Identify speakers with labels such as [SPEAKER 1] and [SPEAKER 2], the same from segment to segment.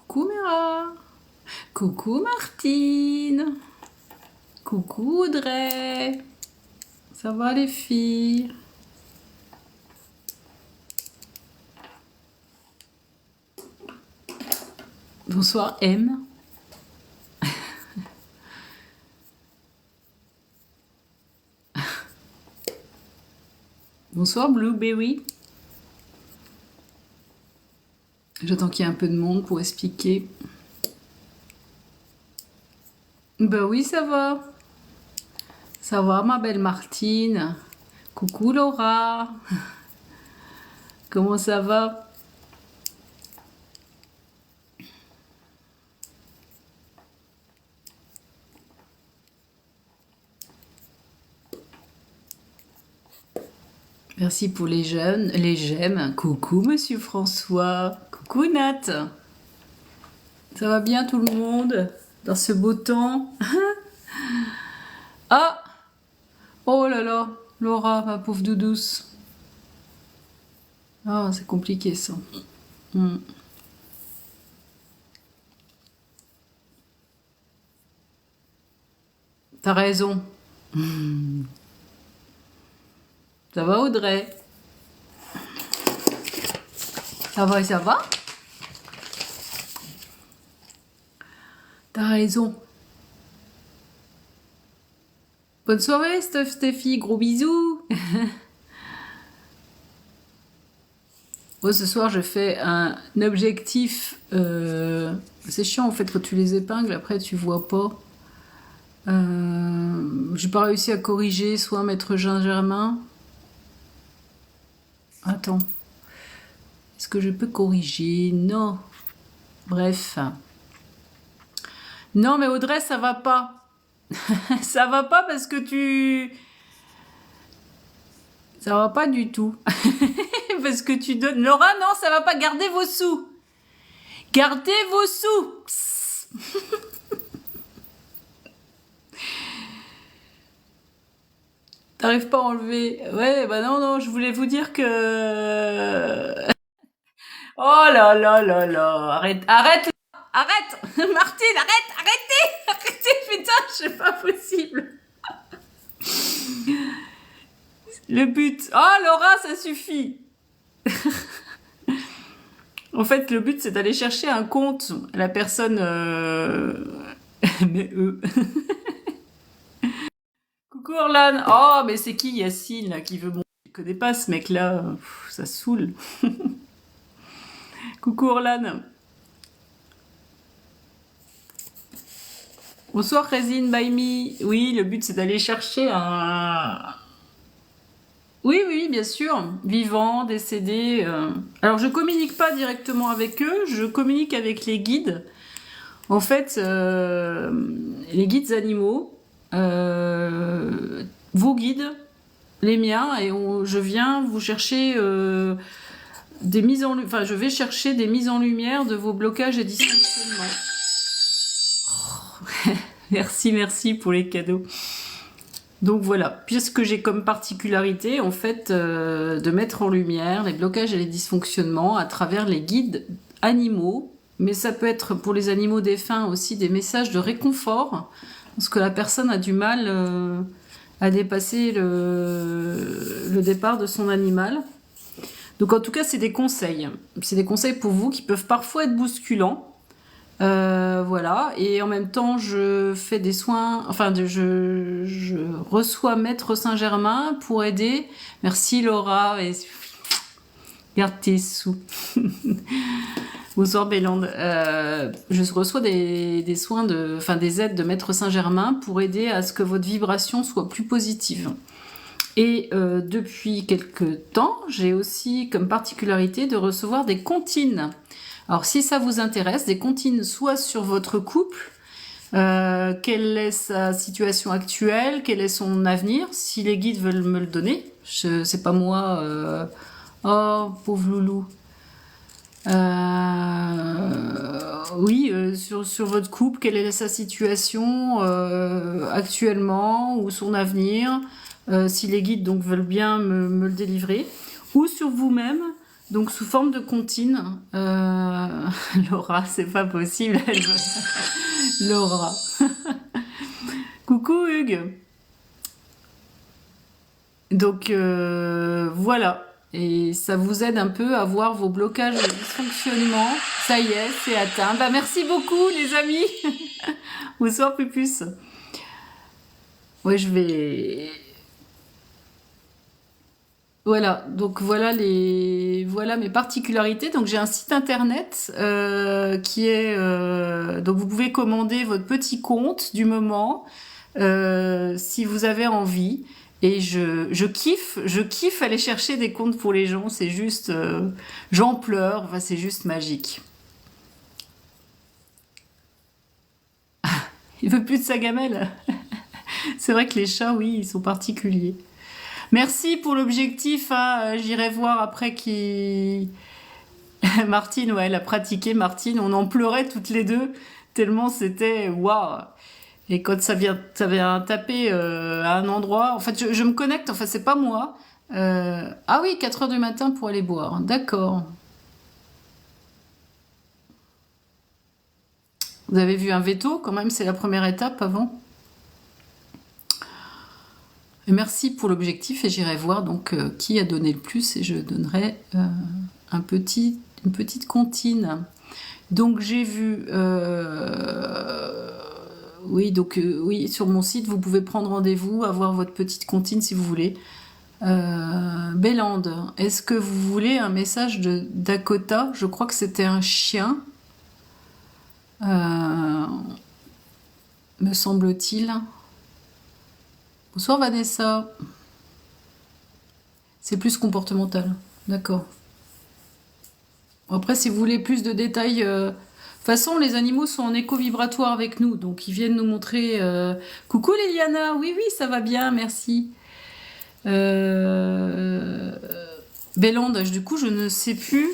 [SPEAKER 1] Coucou Mira. Coucou Martine. Coucou Audrey. Ça va les filles? Bonsoir M. Bonsoir Blueberry. J'attends qu'il y ait un peu de monde pour expliquer. Ben oui, ça va. Ça va, ma belle Martine. Coucou Laura. Comment ça va? Merci pour les jeunes, les j'aime. Coucou Monsieur François. Coucou Nat. Ça va bien tout le monde dans ce beau temps? Ah! Oh là là, Laura, ma pauvre doudouce. Ah, c'est compliqué ça. T'as raison. Ça va Audrey? Ça va et ça va? T'as raison. Bonne soirée Steffi, gros bisous. Moi ce soir je fais un objectif. C'est chiant en fait quand tu les épingles, après tu vois pas. J'ai pas réussi à corriger, soit Maître Jean-Germain. Attends. Est-ce que je peux corriger? Non. Bref. Non mais Audrey, ça va pas. Ça va pas parce que tu... Ça va pas du tout. Parce que tu donnes... Laura, non, ça va pas. Gardez vos sous. Gardez vos sous. T'arrives pas à enlever. Ouais, bah non, non, je voulais vous dire que... Oh là là là là. Arrête, arrête, arrête. Martine, arrête, arrêtez. Arrêtez, putain, c'est pas possible. Le but. Oh Laura, ça suffit. En fait, le but, c'est d'aller chercher un compte. La personne... Mais eux... Coucou Orlan. Oh, mais c'est qui Yacine, là, qui veut mon... Je connais pas ce mec-là. Ça saoule. Coucou Orlan. Bonsoir Résine Baimi. Oui, le but, c'est d'aller chercher un... Oui, oui, bien sûr. Vivant, décédé. Alors, je communique pas directement avec eux. Je communique avec les guides. En fait, les guides animaux, vos guides, les miens, et je viens vous chercher des mises en... Enfin, je vais chercher des mises en lumière de vos blocages et dysfonctionnements. Oh. Merci, merci pour les cadeaux. Donc voilà, puisque j'ai comme particularité, en fait, de mettre en lumière les blocages et les dysfonctionnements à travers les guides animaux, mais ça peut être pour les animaux défunts aussi des messages de réconfort, parce que la personne a du mal à dépasser le départ de son animal. Donc en tout cas, c'est des conseils. C'est des conseils pour vous qui peuvent parfois être bousculants. Voilà, et en même temps je fais des soins, enfin je reçois Maître Saint-Germain pour aider. Merci Laura, et garde tes sous. Bonsoir Bélande. Je reçois des soins enfin des aides de Maître Saint-Germain pour aider à ce que votre vibration soit plus positive. Et depuis quelques temps, j'ai aussi comme particularité de recevoir des comptines. Alors si ça vous intéresse, des comptines soit sur votre couple, quelle est sa situation actuelle, quel est son avenir, si les guides veulent me le donner, c'est pas moi, oh pauvre loulou. Oui, sur votre couple, quelle est sa situation actuellement ou son avenir, si les guides donc veulent bien me le délivrer, ou sur vous-même. Donc sous forme de comptine. Laura, c'est pas possible. Laura. Coucou Hugues. Donc voilà. Et ça vous aide un peu à voir vos blocages de dysfonctionnement. Ça y est, c'est atteint. Bah merci beaucoup les amis. Bonsoir Pupus. Ouais, je vais... Voilà, donc voilà mes particularités. Donc j'ai un site internet qui est donc vous pouvez commander votre petit compte du moment si vous avez envie. Et je kiffe aller chercher des comptes pour les gens. C'est juste j'en pleure. Enfin c'est juste magique. Il veut plus de sa gamelle. C'est vrai que les chats, oui, ils sont particuliers. Merci pour l'objectif, hein. J'irai voir après qui... Martine, ouais, elle a pratiqué, Martine. On en pleurait toutes les deux, tellement c'était waouh. Et quand ça vient taper à un endroit, en fait, je me connecte, enfin, c'est pas moi. Ah oui, 4 heures du matin pour aller boire. D'accord. Vous avez vu un veto, quand même, c'est la première étape avant. Et merci pour l'objectif et j'irai voir donc qui a donné le plus et je donnerai une petite comptine. Donc j'ai vu, oui, donc oui, sur mon site vous pouvez prendre rendez-vous, avoir votre petite comptine si vous voulez. Bélande, est-ce que vous voulez un message de Dakota? Je crois que c'était un chien, me semble-t-il. Bonsoir Vanessa. C'est plus comportemental, d'accord. Après, si vous voulez plus de détails, de toute façon, les animaux sont en éco-vibratoire avec nous, donc ils viennent nous montrer. Coucou Liliana, oui, oui, ça va bien, merci. Bélande, du coup, je ne sais plus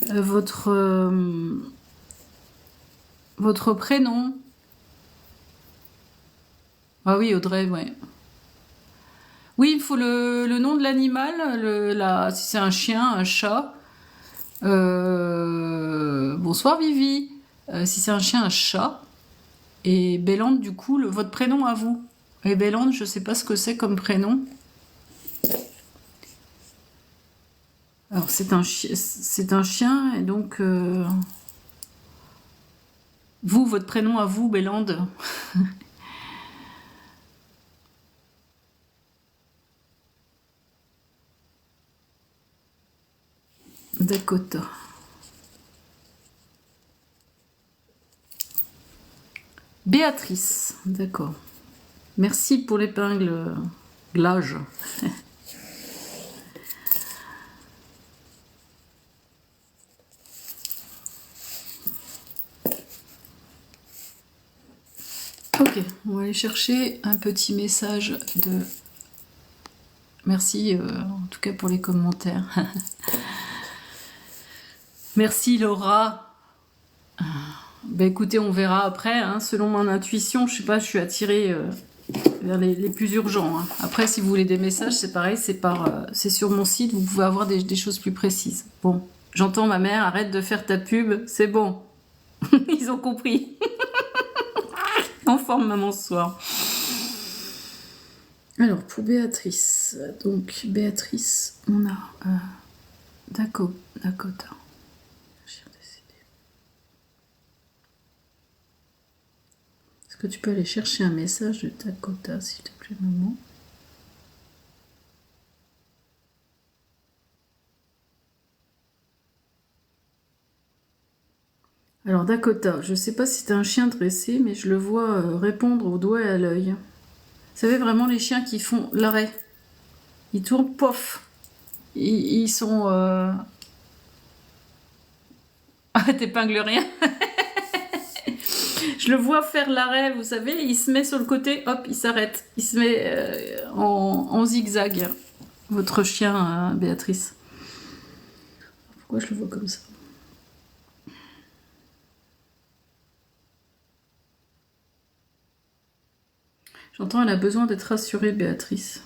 [SPEAKER 1] votre prénom. Ah oui, Audrey, ouais. Oui, il faut le nom de l'animal, si c'est un chien, un chat. Bonsoir Vivi. Si c'est un chien, un chat. Et Bélande, du coup, votre prénom à vous. Et Bélande, je sais pas ce que c'est comme prénom. Alors c'est un chien et donc vous, votre prénom à vous, Bélande. Dakota. Béatrice, d'accord. Merci pour l'épingle glage. Ok, on va aller chercher un petit message de... Merci en tout cas pour les commentaires. Merci Laura. Ben écoutez, on verra après. Hein. Selon mon intuition, je sais pas, je suis attirée vers les plus urgents. Hein. Après, si vous voulez des messages, c'est pareil, c'est sur mon site, vous pouvez avoir des choses plus précises. Bon, j'entends ma mère, arrête de faire ta pub, c'est bon. Ils ont compris. En forme, maman, ce soir. Alors, pour Béatrice, donc Béatrice, on a Dakota. Est-ce que tu peux aller chercher un message de Dakota, s'il te plaît, maman? Alors Dakota, je sais pas si c'est un chien dressé, mais je le vois répondre au doigt et à l'œil. Vous savez vraiment les chiens qui font l'arrêt. Ils tournent, pof. Ils sont... Ah, t'épingles rien. Je le vois faire l'arrêt, vous savez, il se met sur le côté, hop, il s'arrête. Il se met en zigzag. Votre chien, Béatrice. Pourquoi je le vois comme ça? J'entends, elle a besoin d'être rassurée, Béatrice.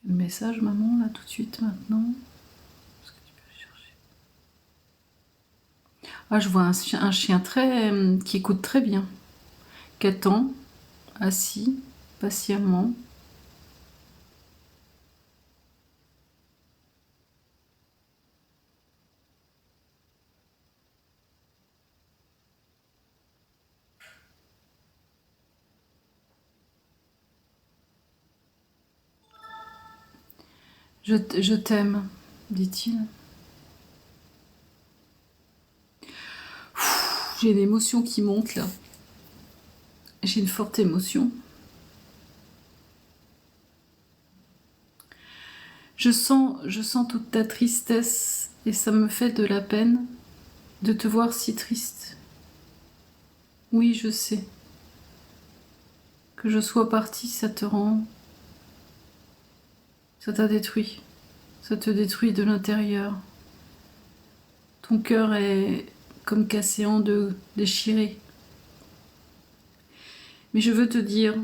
[SPEAKER 1] le message, maman, là, tout de suite, maintenant. Est-ce que tu peux le chercher? Ah, je vois un chien très qui écoute très bien, qui attend, assis, patiemment. Je t'aime, dit-il. J'ai une émotion qui monte là. J'ai une forte émotion. Je sens toute ta tristesse et ça me fait de la peine de te voir si triste. Oui, je sais. Que je sois partie, ça te rend... Ça t'a détruit. Ça te détruit de l'intérieur. Ton cœur est comme cassé en deux, déchiré. Mais je veux te dire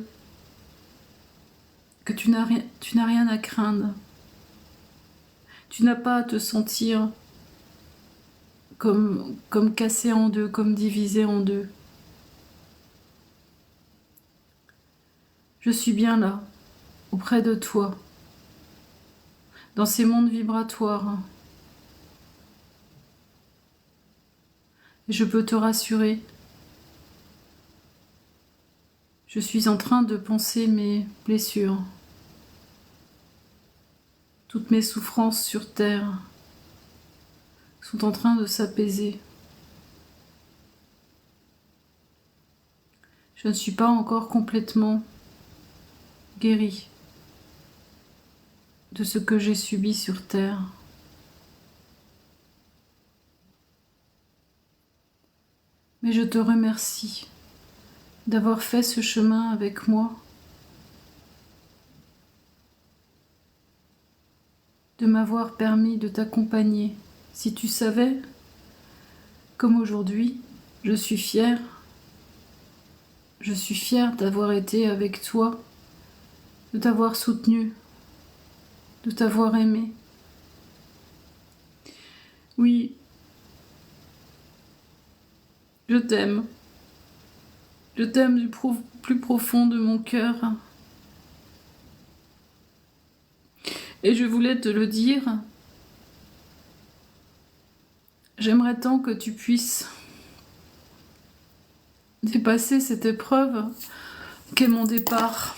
[SPEAKER 1] que tu n'as rien à craindre. Tu n'as pas à te sentir comme cassé en deux, comme divisé en deux. Je suis bien là, auprès de toi, dans ces mondes vibratoires. Et je peux te rassurer. Je suis en train de penser mes blessures, toutes mes souffrances sur terre sont en train de s'apaiser. Je ne suis pas encore complètement guérie de ce que j'ai subi sur terre. Mais je te remercie d'avoir fait ce chemin avec moi, de m'avoir permis de t'accompagner. Si tu savais, comme aujourd'hui, je suis fière d'avoir été avec toi, de t'avoir soutenu, de t'avoir aimé. Oui, je t'aime. Je t'aime du plus profond de mon cœur. Et je voulais te le dire. J'aimerais tant que tu puisses dépasser cette épreuve qu'est mon départ.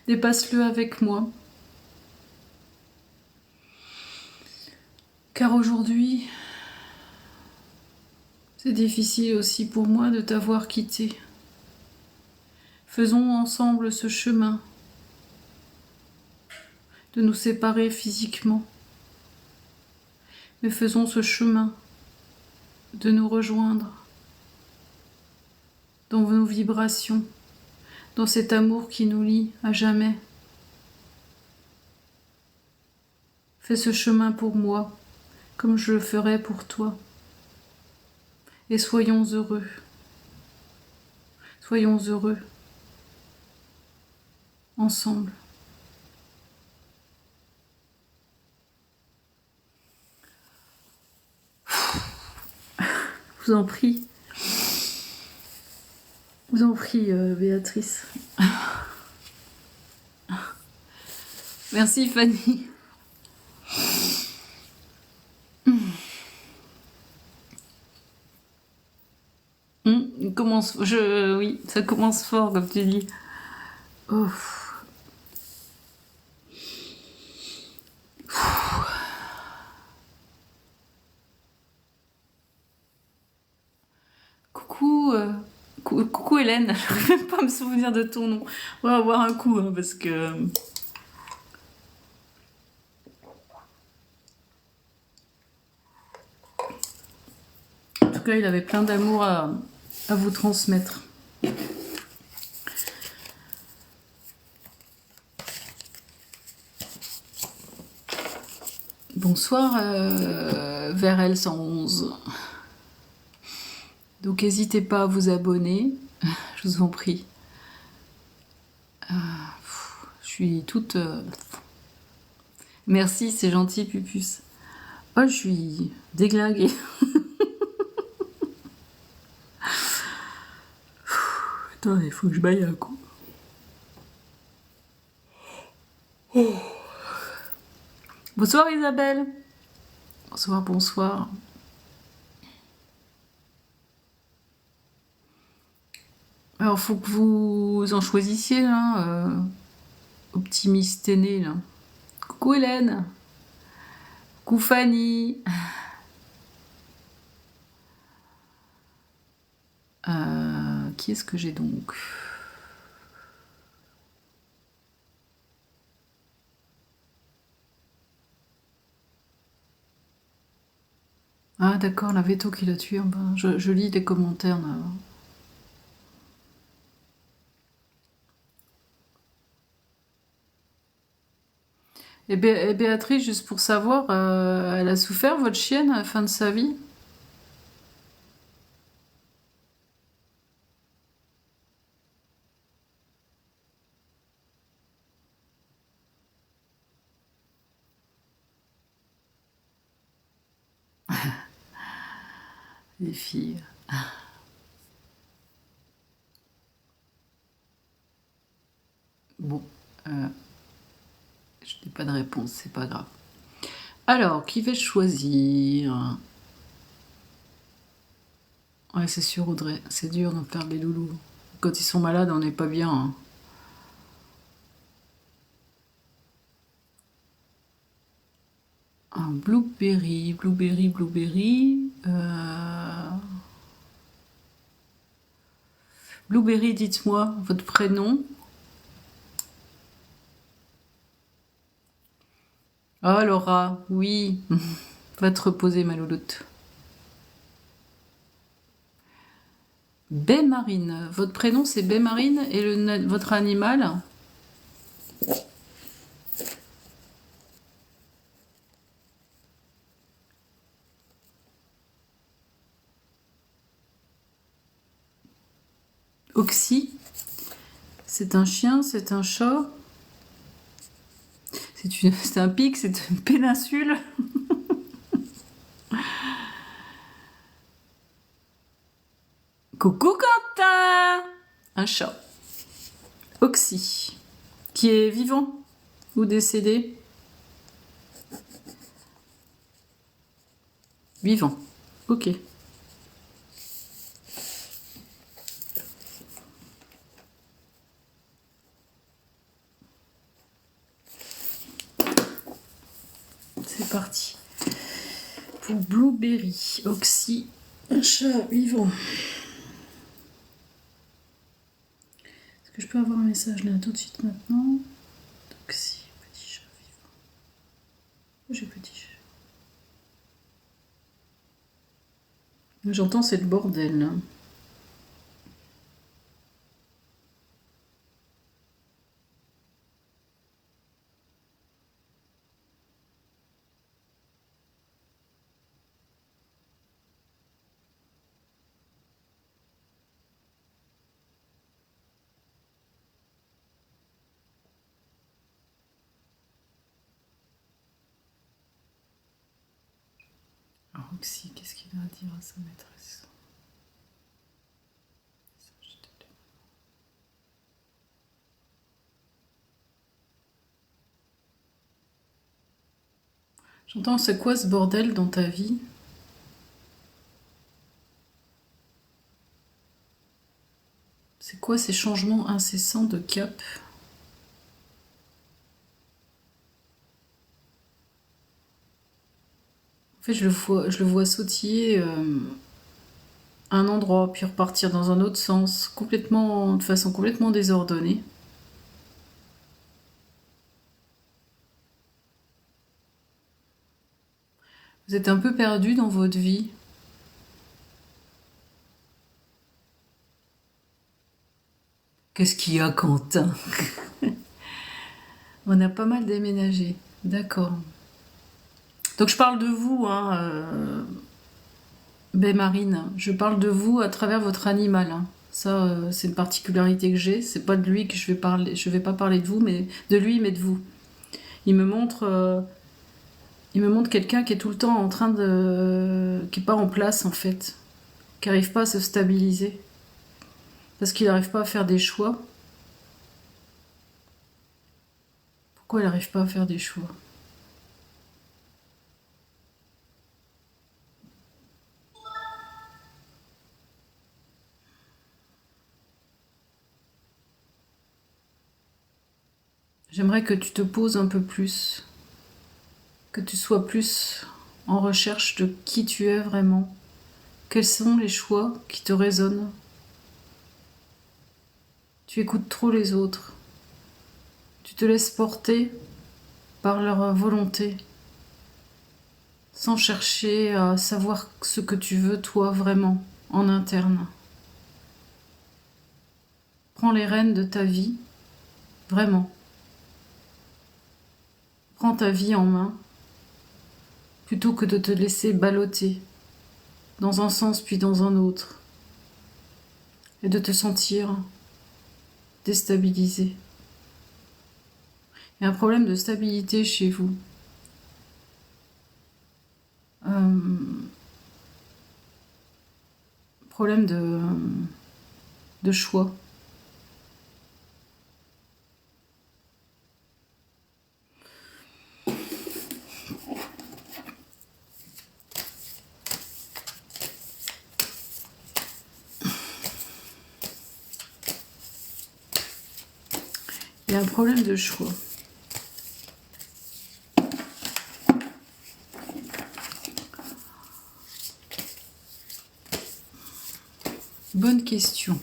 [SPEAKER 1] Dépasse-le avec moi. Car aujourd'hui, c'est difficile aussi pour moi de t'avoir quitté. Faisons ensemble ce chemin de nous séparer physiquement, mais faisons ce chemin de nous rejoindre dans nos vibrations, dans cet amour qui nous lie à jamais. Fais ce chemin pour moi, comme je le ferai pour toi. Et soyons heureux. Soyons heureux. Ensemble. Je vous en prie. Je vous en prie, Béatrice. Merci, Fanny. Oui, ça commence fort, comme tu dis. Oh. Coucou Hélène, je ne même pas me souvenir de ton nom. On va boire un coup, hein, parce que... En tout cas, il avait plein d'amour à vous transmettre. Bonsoir, VRL 111. Donc n'hésitez pas à vous abonner, je vous en prie. Je suis toute... Merci, c'est gentil, Pupus. Oh, je suis déglinguée. Attends, il faut que je baille un coup. Bonsoir Isabelle. Bonsoir, bonsoir. Alors, faut que vous en choisissiez, là. Optimiste aîné, là. Coucou Hélène. Coucou Fanny. Qui est-ce que j'ai donc? Ah d'accord, la veto qui l'a tué. Ben, je lis des commentaires là. Et Béatrice, juste pour savoir, elle a souffert, votre chienne, à la fin de sa vie? Les filles. Bon, je n'ai pas de réponse, c'est pas grave. Alors, qui vais-je choisir? Ouais, c'est sûr, Audrey, c'est dur d'en faire des loulous. Quand ils sont malades, on n'est pas bien. Hein. Un blueberry, blueberry, blueberry. Blueberry, dites-moi votre prénom. Oh Laura, oui. Va te reposer, ma louloute. Baie Marine. Votre prénom c'est Baie Marine et votre animal? Oxy. C'est un chien, c'est un chat. C'est un pic, c'est une péninsule. Coucou Quentin. Un chat. Oxy. Qui est vivant ou décédé? Vivant. Ok. C'est parti. Pour Blueberry, Oxy, un chat vivant. Est-ce que je peux avoir un message là tout de suite maintenant? Oxy, petit chat vivant. Où j'ai petit chat? J'entends, c'est le bordel là. Oxy, qu'est-ce qu'il a à dire à sa maîtresse? J'entends, c'est quoi ce bordel dans ta vie? C'est quoi ces changements incessants de cap? En fait, je le vois sautiller un endroit, puis repartir dans un autre sens, complètement, de façon complètement désordonnée. Vous êtes un peu perdu dans votre vie. Qu'est-ce qu'il y a, Quentin? On a pas mal déménagé. D'accord. Donc je parle de vous, hein. Ben Marine, je parle de vous à travers votre animal, hein. Ça, c'est une particularité que j'ai. C'est pas de lui que je vais parler. Je vais pas parler de vous, mais de lui, mais de vous. Il me montre, euh, il me montre quelqu'un qui est tout le temps en train qui est pas en place en fait, qui arrive pas à se stabiliser, parce qu'il n'arrive pas à faire des choix. Pourquoi il n'arrive pas à faire des choix? J'aimerais que tu te poses un peu plus, que tu sois plus en recherche de qui tu es vraiment. Quels sont les choix qui te résonnent? Tu écoutes trop les autres. Tu te laisses porter par leur volonté, sans chercher à savoir ce que tu veux toi vraiment, en interne. Prends les rênes de ta vie, vraiment. Prends ta vie en main, plutôt que de te laisser balloter, dans un sens puis dans un autre, et de te sentir déstabilisé. Il y a un problème de stabilité chez vous. Problème de choix. Il y a un problème de choix. Bonne question.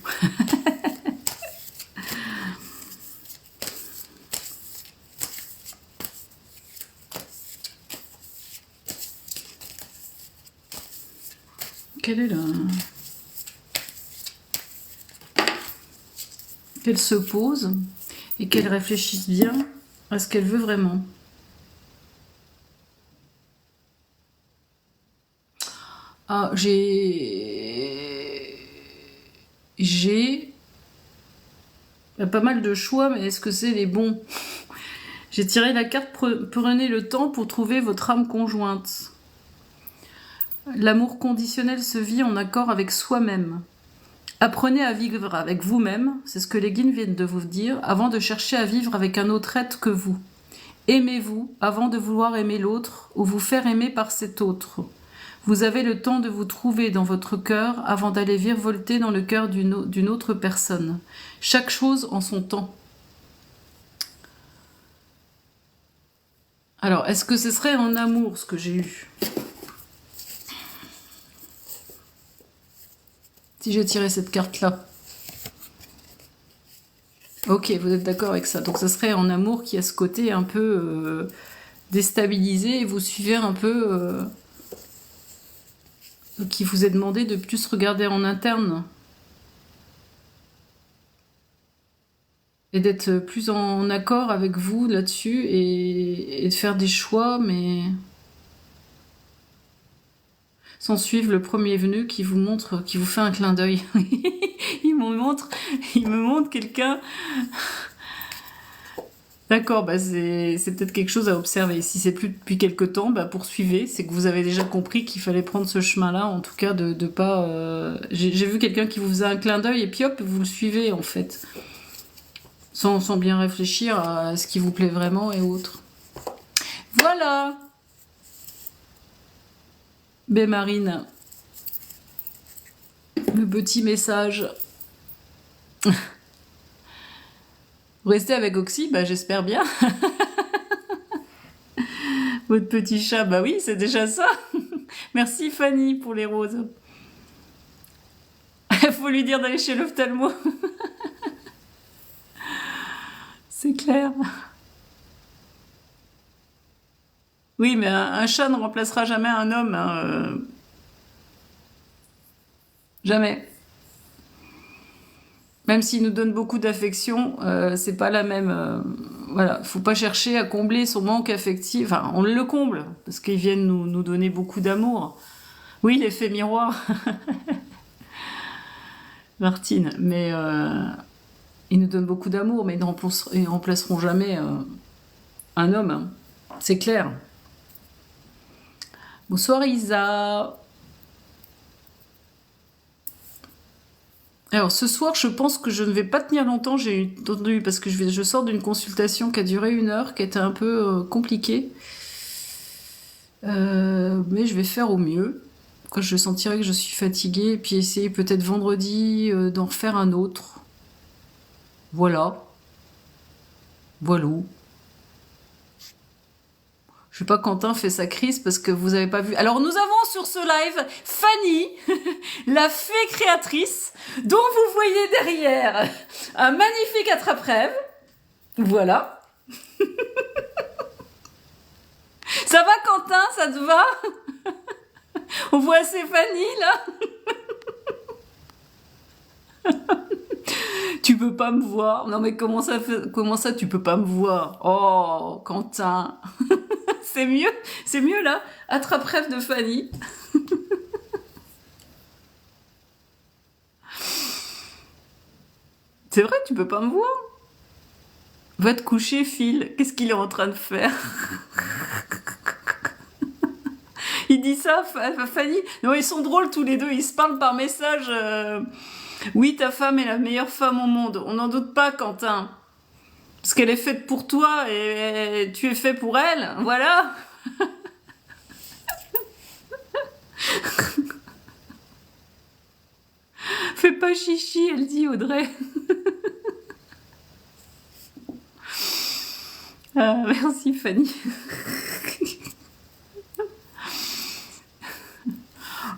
[SPEAKER 1] Quelle est la... Qu'elle se pose et qu'elle réfléchisse bien à ce qu'elle veut vraiment. Ah, j'ai pas mal de choix, mais est-ce que c'est les bons? J'ai tiré la carte prenez le temps pour trouver votre âme conjointe. L'amour conditionnel se vit en accord avec soi-même. Apprenez à vivre avec vous-même, c'est ce que les guides viennent de vous dire, avant de chercher à vivre avec un autre être que vous. Aimez-vous avant de vouloir aimer l'autre ou vous faire aimer par cet autre. Vous avez le temps de vous trouver dans votre cœur avant d'aller virevolter dans le cœur d'une autre personne. Chaque chose en son temps. Alors, est-ce que ce serait en amour ce que j'ai eu? Si j'ai tiré cette carte-là. Ok, vous êtes d'accord avec ça. Donc, ce serait en amour qui a ce côté un peu déstabilisé et vous suivez un peu... qui vous est demandé de plus regarder en interne et d'être plus en accord avec vous là-dessus et de faire des choix, mais sans suivre le premier venu qui vous montre, qui vous fait un clin d'œil. il me montre quelqu'un. D'accord, bah c'est peut-être quelque chose à observer. Si c'est plus depuis quelque temps, bah poursuivez. C'est que vous avez déjà compris qu'il fallait prendre ce chemin-là, en tout cas de pas... J'ai vu quelqu'un qui vous faisait un clin d'œil et puis hop, vous le suivez en fait. Sans bien réfléchir à ce qui vous plaît vraiment et autres. Voilà. Marine, le petit message. Vous restez avec Oxy, bah j'espère bien. Votre petit chat, bah oui, c'est déjà ça. Merci Fanny pour les roses. Faut lui dire d'aller chez l'ophtalmo. C'est clair. Oui, mais un chat ne remplacera jamais un homme. Hein, Jamais. Même s'il nous donne beaucoup d'affection, c'est pas la même. Voilà, faut pas chercher à combler son manque affectif. Enfin, on le comble parce qu'ils viennent nous donner beaucoup d'amour. Oui, l'effet miroir, Martine. Mais ils nous donnent beaucoup d'amour, mais ils ne remplaceront jamais un homme, hein. C'est clair. Bonsoir Isa. Alors ce soir, je pense que je ne vais pas tenir longtemps, j'ai entendu, parce que je sors d'une consultation qui a duré 1 heure, qui était un peu compliquée. Mais je vais faire au mieux. Quand je sentirai que je suis fatiguée, et puis essayer peut-être vendredi d'en refaire un autre. Voilà. Voilà. Je sais pas, Quentin fait sa crise parce que vous avez pas vu. Alors nous avons sur ce live Fanny, la fée créatrice, dont vous voyez derrière un magnifique attrape-rêve. Voilà. Ça va Quentin, ça te va? On voit assez Fanny là. Tu peux pas me voir. Non mais comment ça tu peux pas me voir? Oh Quentin. C'est mieux là. Attrape-rêve de Fanny. C'est vrai, tu peux pas me voir. Va te coucher, Phil. Qu'est-ce qu'il est en train de faire? Il dit ça, Fanny. Non, ils sont drôles tous les deux. Ils se parlent par message. Oui, ta femme est la meilleure femme au monde. On n'en doute pas, Quentin. Parce qu'elle est faite pour toi et tu es fait pour elle. Voilà. Fais pas chichi, elle dit Audrey. Merci, Fanny.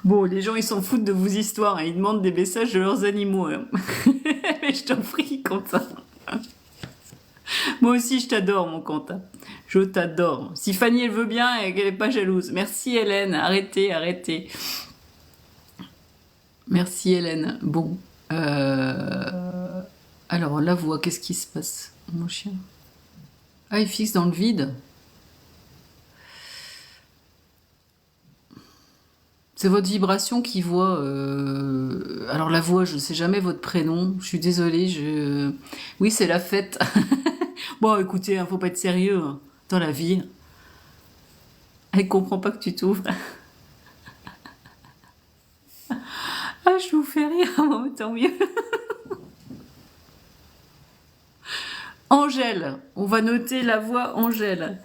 [SPEAKER 1] Bon, les gens, ils s'en foutent de vos histoires, hein. Ils demandent des messages de leurs animaux, hein. Mais je t'en prie, Quentin. Moi aussi, je t'adore, mon Quentin. Je t'adore. Si Fanny, elle veut bien et qu'elle n'est pas jalouse. Merci, Hélène. Arrêtez, arrêtez. Merci, Hélène. Bon. Alors, la voix, qu'est-ce qui se passe, mon chien? Ah, il fixe dans le vide. C'est votre vibration qui voit. Alors la voix, je ne sais jamais votre prénom. Je suis désolée. Oui, c'est la fête. Bon, écoutez, hein, faut pas être sérieux hein, dans la vie. Elle comprend pas que tu t'ouvres. Ah, je vous fais rire. Bon, tant mieux. Angèle. On va noter la voix Angèle.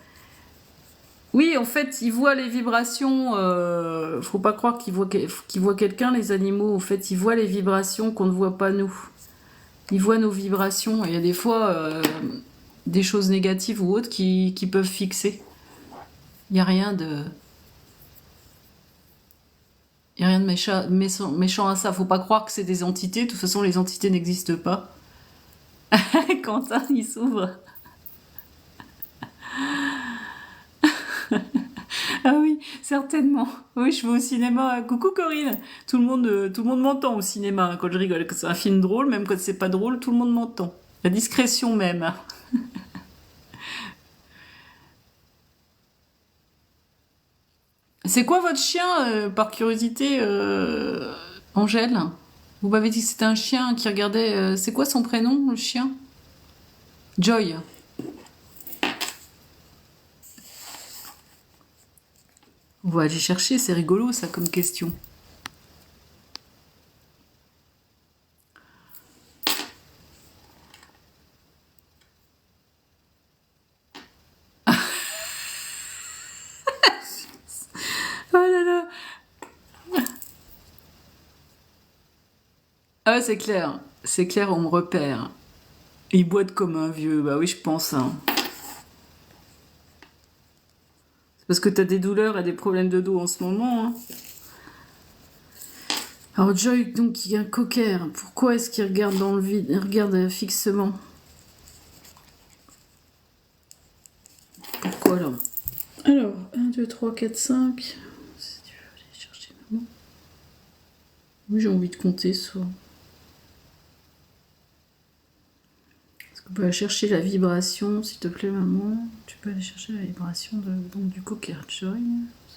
[SPEAKER 1] Oui, en fait, ils voient les vibrations. Faut pas croire qu'ils voient quelqu'un, les animaux. En fait, ils voient les vibrations qu'on ne voit pas nous. Ils voient nos vibrations. Et il y a des fois des choses négatives ou autres qui peuvent fixer. Il n'y a rien de. Il n'y a rien de méchant à ça. Faut pas croire que c'est des entités. De toute façon, les entités n'existent pas. Quentin, il s'ouvre. Ah oui, certainement. Oui, je vais au cinéma. Coucou Corinne. Tout le monde m'entend au cinéma hein, quand je rigole. Quand c'est un film drôle, même quand c'est pas drôle, tout le monde m'entend. La discrétion même. C'est quoi votre chien, par curiosité, Angèle? Vous m'avez dit que c'était un chien qui regardait. C'est quoi son prénom, le chien? Joy. On va aller chercher, c'est rigolo ça comme question. Oh là là. Ah ouais, c'est clair, on me repère. Il boite comme un vieux, bah oui, je pense. Hein. C'est parce que t'as des douleurs et des problèmes de dos en ce moment. Hein. Alors Joy, donc, il y a un cocker. Pourquoi est-ce qu'il regarde dans le vide? Il regarde fixement. Pourquoi là? Alors, 1, 2, 3, 4, 5. Si tu veux aller chercher maman. Oui, j'ai envie de compter ça. Est-ce qu'on peut aller chercher la vibration, s'il te plaît, maman? Tu peux aller chercher la vibration donc, du cocker Joy.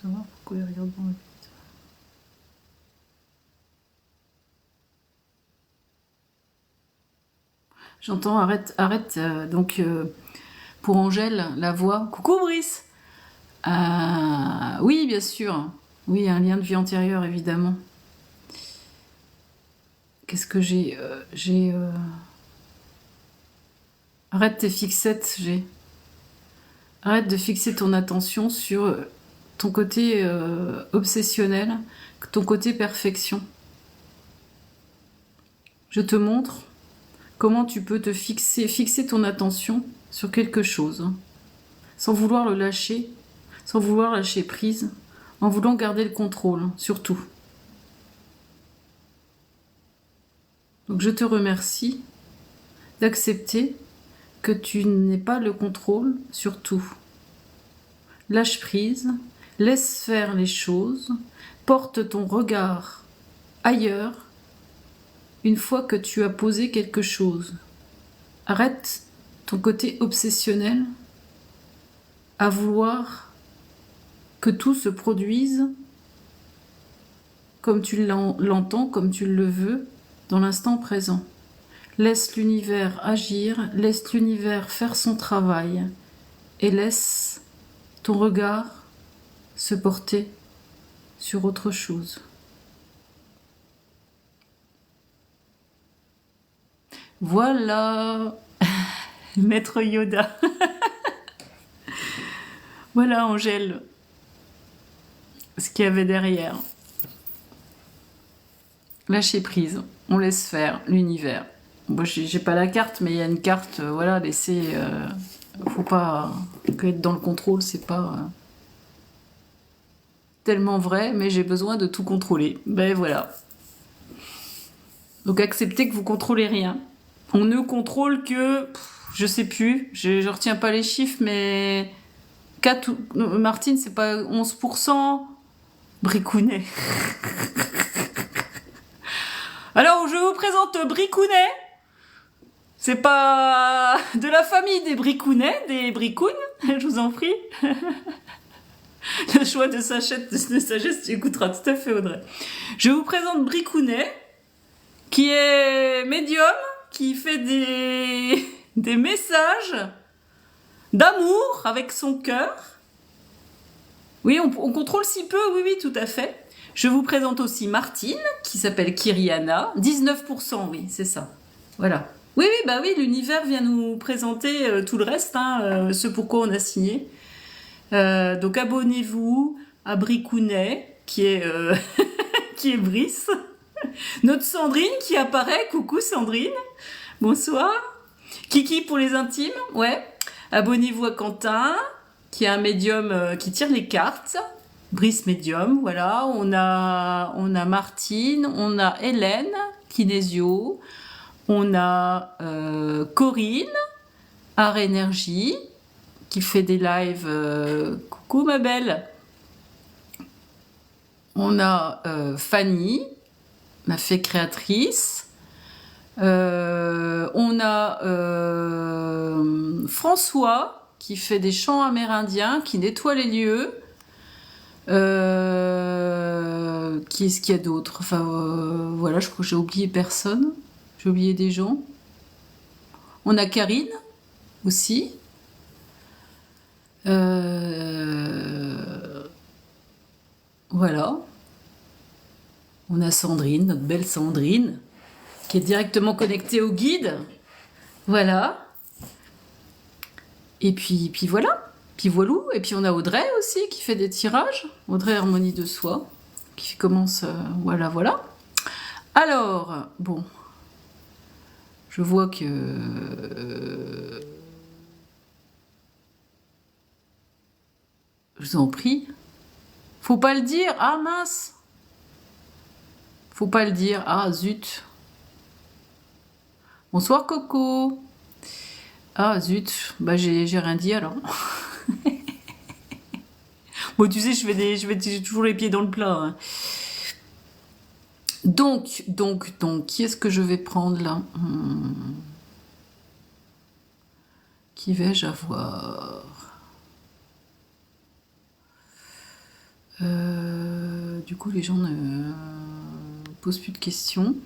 [SPEAKER 1] Savoir pourquoi il regarde dans le vide. J'entends, arrête, arrête. Donc, pour Angèle, la voix. Coucou Brice. Oui, bien sûr. Oui, un lien de vie antérieure, évidemment. Qu'est-ce que j'ai Arrête tes fixettes, Arrête de fixer ton attention sur ton côté obsessionnel, ton côté perfection. Je te montre comment tu peux te fixer ton attention sur quelque chose, sans vouloir le lâcher, sans vouloir lâcher prise, en voulant garder le contrôle, surtout. Donc je te remercie d'accepter que tu n'aies pas le contrôle sur tout. Lâche prise, laisse faire les choses, porte ton regard ailleurs une fois que tu as posé quelque chose. Arrête ton côté obsessionnel à vouloir que tout se produise comme tu l'entends, comme tu le veux, dans l'instant présent. Laisse l'univers agir, laisse l'univers faire son travail et laisse ton regard se porter sur autre chose. Voilà, Maître Yoda. Voilà, Angèle, ce qu'il y avait derrière. Lâcher prise, on laisse faire l'univers. Moi, j'ai pas la carte, mais il y a une carte, voilà, laisser... faut pas être dans le contrôle, c'est pas tellement vrai, mais j'ai besoin de tout contrôler. Ben voilà. Donc acceptez que vous contrôlez rien. On ne contrôle que... je sais plus, je retiens pas les chiffres, mais... Martine, c'est pas 11%. Bricounet. Alors, je vous présente Bricounet. C'est pas de la famille des Bricounets, des Bricounes, je vous en prie. Le choix de sagesse, tu écouteras tout à fait, Audrey. Je vous présente Bricounet, qui est médium, qui fait des messages d'amour avec son cœur. Oui, on contrôle si peu, oui, tout à fait. Je vous présente aussi Martine, qui s'appelle Kyriana. 19%, oui, c'est ça. Voilà. Oui, l'univers vient nous présenter tout le reste, ce pourquoi on a signé. Donc abonnez-vous à Bricounet, qui est Brice. Notre Sandrine qui apparaît. Coucou Sandrine. Bonsoir. Kiki pour les intimes, ouais. Abonnez-vous à Quentin, qui est un médium qui tire les cartes. Brice médium, voilà. On a Martine, on a Hélène, kinésio. On a Corinne, Art Énergie, qui fait des lives. Coucou ma belle. On a Fanny, ma fée créatrice. On a François, qui fait des chants amérindiens, qui nettoie les lieux. Qui est-ce qu'il y a d'autre? Enfin, voilà, je crois que j'ai oublié personne. J'ai oublié des gens. On a Karine aussi. Voilà. On a Sandrine, notre belle Sandrine, qui est directement connectée au guide. Voilà. Et puis voilà. Puis voilou. Et puis on a Audrey aussi qui fait des tirages. Audrey Harmonie de Soi, qui commence... voilà. Alors, bon... Je vois que... je vous en prie. Faut pas le dire. Ah mince. Faut pas le dire. Ah zut. Bonsoir Coco. Ah zut. Bah j'ai rien dit alors. Bon tu sais, je vais toujours les pieds dans le plat. Hein. Donc, qui est-ce que je vais prendre là? Qui vais-je avoir? Du coup, les gens ne posent plus de questions.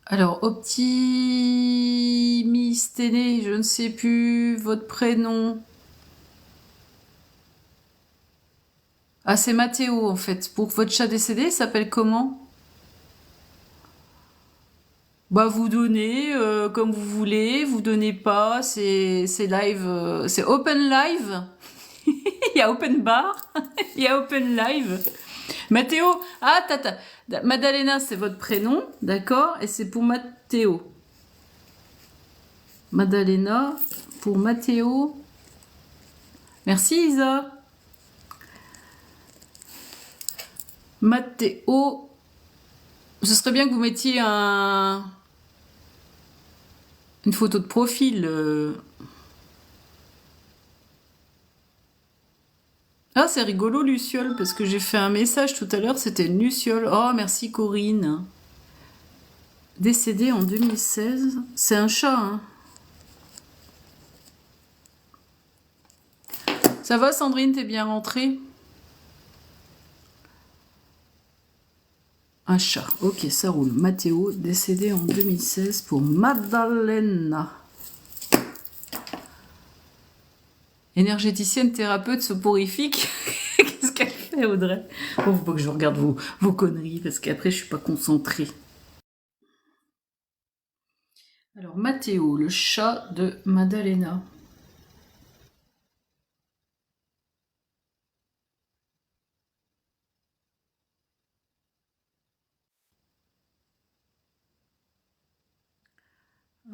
[SPEAKER 1] Alors, Optimisténé, je ne sais plus votre prénom. Ah, c'est Mathéo, en fait. Pour votre chat décédé, il s'appelle comment? Bah, vous donnez comme vous voulez, vous donnez pas, c'est live, c'est open live. Il y a open bar, il y a open live. Mathéo, ah, tata. Madalena, c'est votre prénom, d'accord? Et c'est pour Mathéo. Madalena, pour Mathéo. Merci Isa. Mathéo. Ce serait bien que vous mettiez une photo de profil. Ah, c'est rigolo, Luciole, parce que j'ai fait un message tout à l'heure, c'était une Luciole. Oh, merci Corinne. Décédé en 2016. C'est un chat, hein. Ça va, Sandrine, t'es bien rentrée? Un chat, ok, ça roule. Mathéo, décédé en 2016 pour Madalena. Énergéticienne, thérapeute, soporifique. Qu'est-ce qu'elle fait, Audrey? Bon, faut pas que je regarde vos conneries, parce qu'après, je suis pas concentrée. Alors, Mathéo, le chat de Madalena.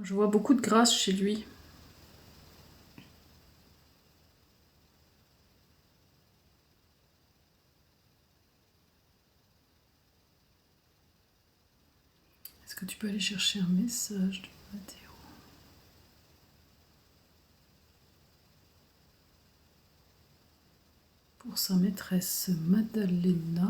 [SPEAKER 1] Je vois beaucoup de grâce chez lui. Est-ce que tu peux aller chercher un message de Mathéo? Pour sa maîtresse Madalena.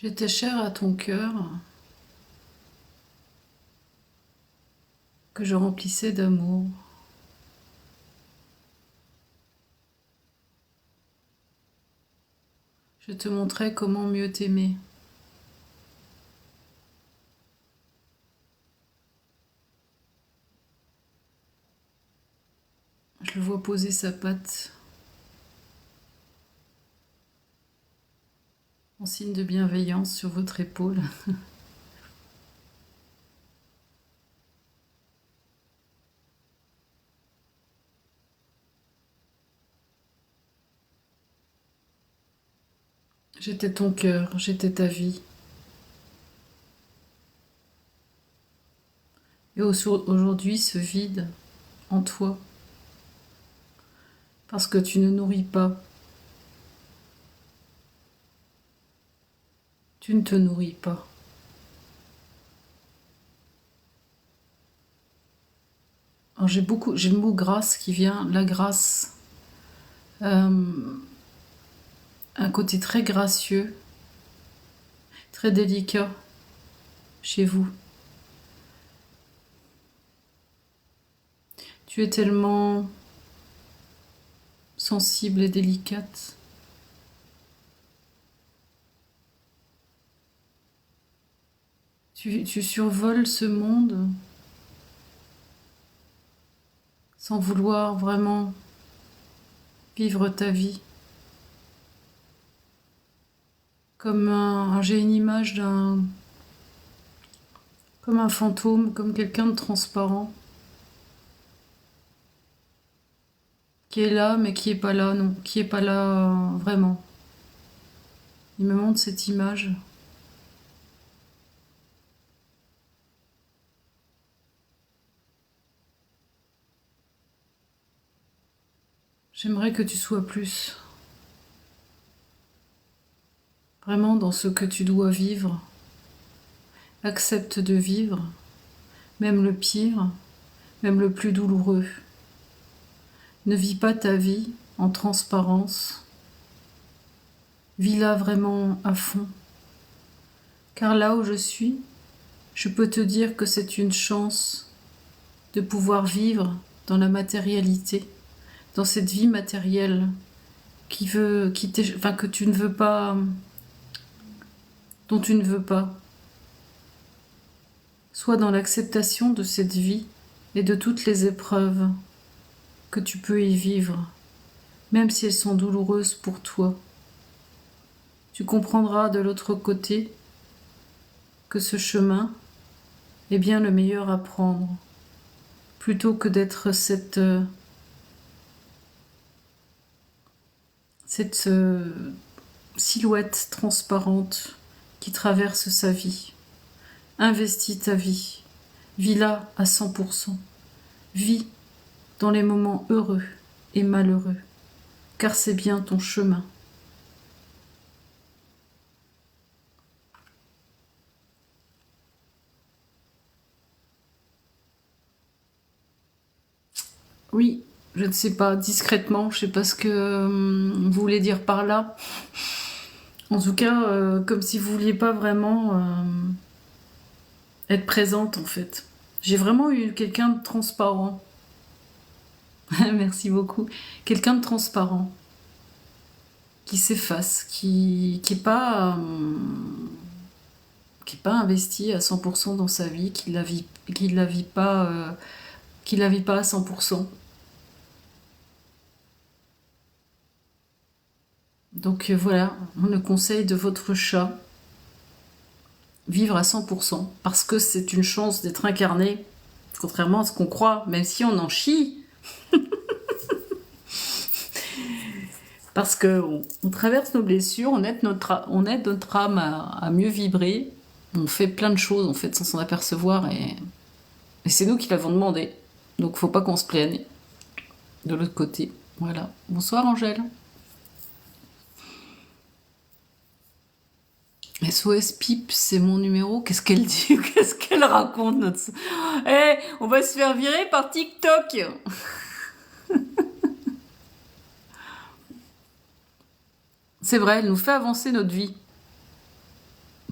[SPEAKER 1] J'étais chère à ton cœur, que je remplissais d'amour. Je te montrais comment mieux t'aimer. Je le vois poser sa patte en signe de bienveillance sur votre épaule. J'étais ton cœur, j'étais ta vie. Et aujourd'hui, ce vide en toi, parce que tu ne nourris pas. Tu ne te nourris pas. Alors j'ai le mot grâce qui vient, la grâce. Un côté très gracieux, très délicat chez vous. Tu es tellement sensible et délicate. Tu survoles ce monde sans vouloir vraiment vivre ta vie. Comme j'ai une image comme un fantôme, comme quelqu'un de transparent, qui est là, mais qui est pas là, non, qui est pas là vraiment. Il me montre cette image. J'aimerais que tu sois plus. Vraiment dans ce que tu dois vivre. Accepte de vivre, même le pire, même le plus douloureux. Ne vis pas ta vie en transparence. Vis-la vraiment à fond. Car là où je suis, je peux te dire que c'est une chance de pouvoir vivre dans la matérialité, dans cette vie matérielle que tu ne veux pas, dont tu ne veux pas. Sois dans l'acceptation de cette vie et de toutes les épreuves que tu peux y vivre, même si elles sont douloureuses pour toi. Tu comprendras de l'autre côté que ce chemin est bien le meilleur à prendre, plutôt que d'être cette silhouette transparente qui traverse sa vie. Investis ta vie, vis-la à 100%, vis dans les moments heureux et malheureux, car c'est bien ton chemin. Oui, je ne sais pas, discrètement, je ne sais pas ce que vous voulez dire par là. En tout cas, comme si vous vouliez pas vraiment être présente en fait. J'ai vraiment eu quelqu'un de transparent. Merci beaucoup. Quelqu'un de transparent. Qui s'efface, qui est pas investi à 100% dans sa vie, qui la vit pas à 100%. Donc voilà, le conseil de votre chat, vivre à 100%, parce que c'est une chance d'être incarné, contrairement à ce qu'on croit, même si on en chie. Parce qu'on traverse nos blessures, on aide notre âme à mieux vibrer, on fait plein de choses en fait sans s'en apercevoir, et c'est nous qui l'avons demandé. Donc faut pas qu'on se plaigne. De l'autre côté, voilà. Bonsoir Angèle. SOS Pipe, c'est mon numéro. Qu'est-ce qu'elle dit? Qu'est-ce qu'elle raconte notre... On va se faire virer par TikTok. C'est vrai, elle nous fait avancer notre vie.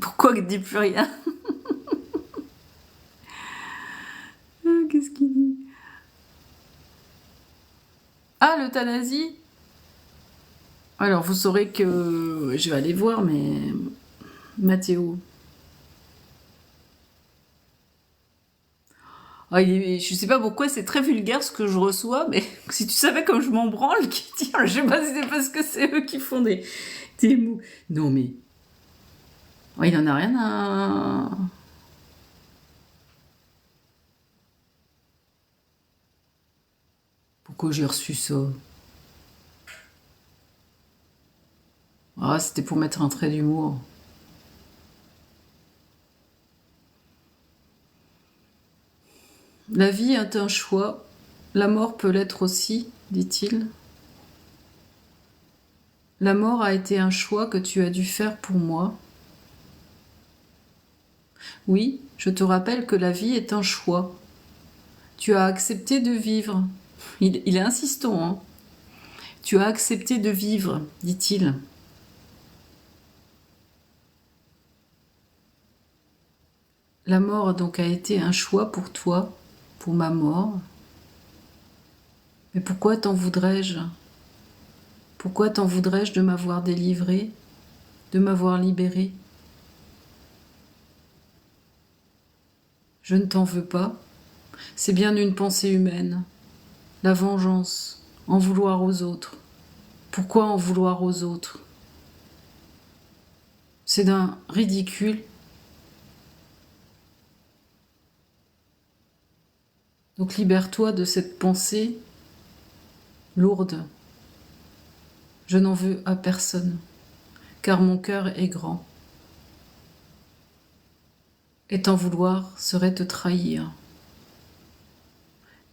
[SPEAKER 1] Pourquoi elle ne dit plus rien? Qu'est-ce qu'il dit? Ah, l'euthanasie? Alors, vous saurez que... Je vais aller voir, mais... Mathéo. Ah, je sais pas pourquoi c'est très vulgaire ce que je reçois, mais si tu savais comme je m'en branle, qui tire, je sais pas si c'est parce que c'est eux qui font des mots. Non mais... Oh, il en a rien à... Pourquoi j'ai reçu ça? Ah, c'était pour mettre un trait d'humour. La vie est un choix, la mort peut l'être aussi, dit-il. La mort a été un choix que tu as dû faire pour moi. Oui, je te rappelle que la vie est un choix. Tu as accepté de vivre. Il est insistant, hein. Tu as accepté de vivre, dit-il. La mort donc a été un choix pour toi, pour ma mort. Mais pourquoi t'en voudrais-je? Pourquoi t'en voudrais-je de m'avoir délivré, de m'avoir libéré? Je ne t'en veux pas. C'est bien une pensée humaine. La vengeance, en vouloir aux autres. Pourquoi en vouloir aux autres? C'est d'un ridicule. Donc libère-toi de cette pensée lourde. Je n'en veux à personne, car mon cœur est grand. Et t'en vouloir serait te trahir.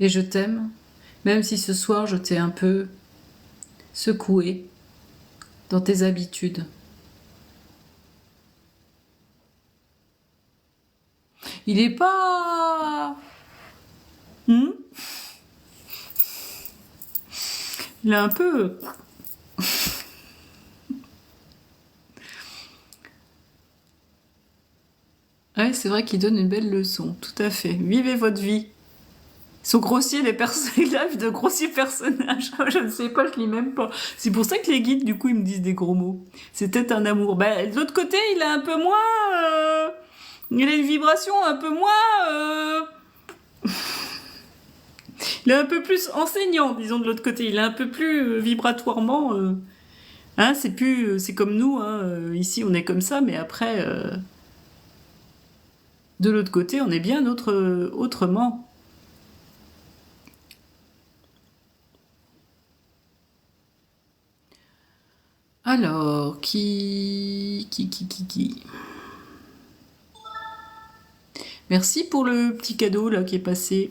[SPEAKER 1] Et je t'aime, même si ce soir je t'ai un peu secoué dans tes habitudes. Il est pas... Il a un peu... Ouais, c'est vrai qu'il donne une belle leçon, tout à fait. Vivez votre vie. Ils sont grossiers, les personnages, de grossiers personnages. Je ne sais pas, je lis même pas. C'est pour ça que les guides, du coup, ils me disent des gros mots. C'est peut-être un amour. Ben, de l'autre côté, il a un peu moins... Il a une vibration un peu moins... Il est un peu plus enseignant, disons, de l'autre côté. Il est un peu plus vibratoirement... Hein, c'est plus... c'est comme nous, hein. Ici, on est comme ça, mais après... de l'autre côté, on est bien autrement. Alors, qui Merci pour le petit cadeau là qui est passé.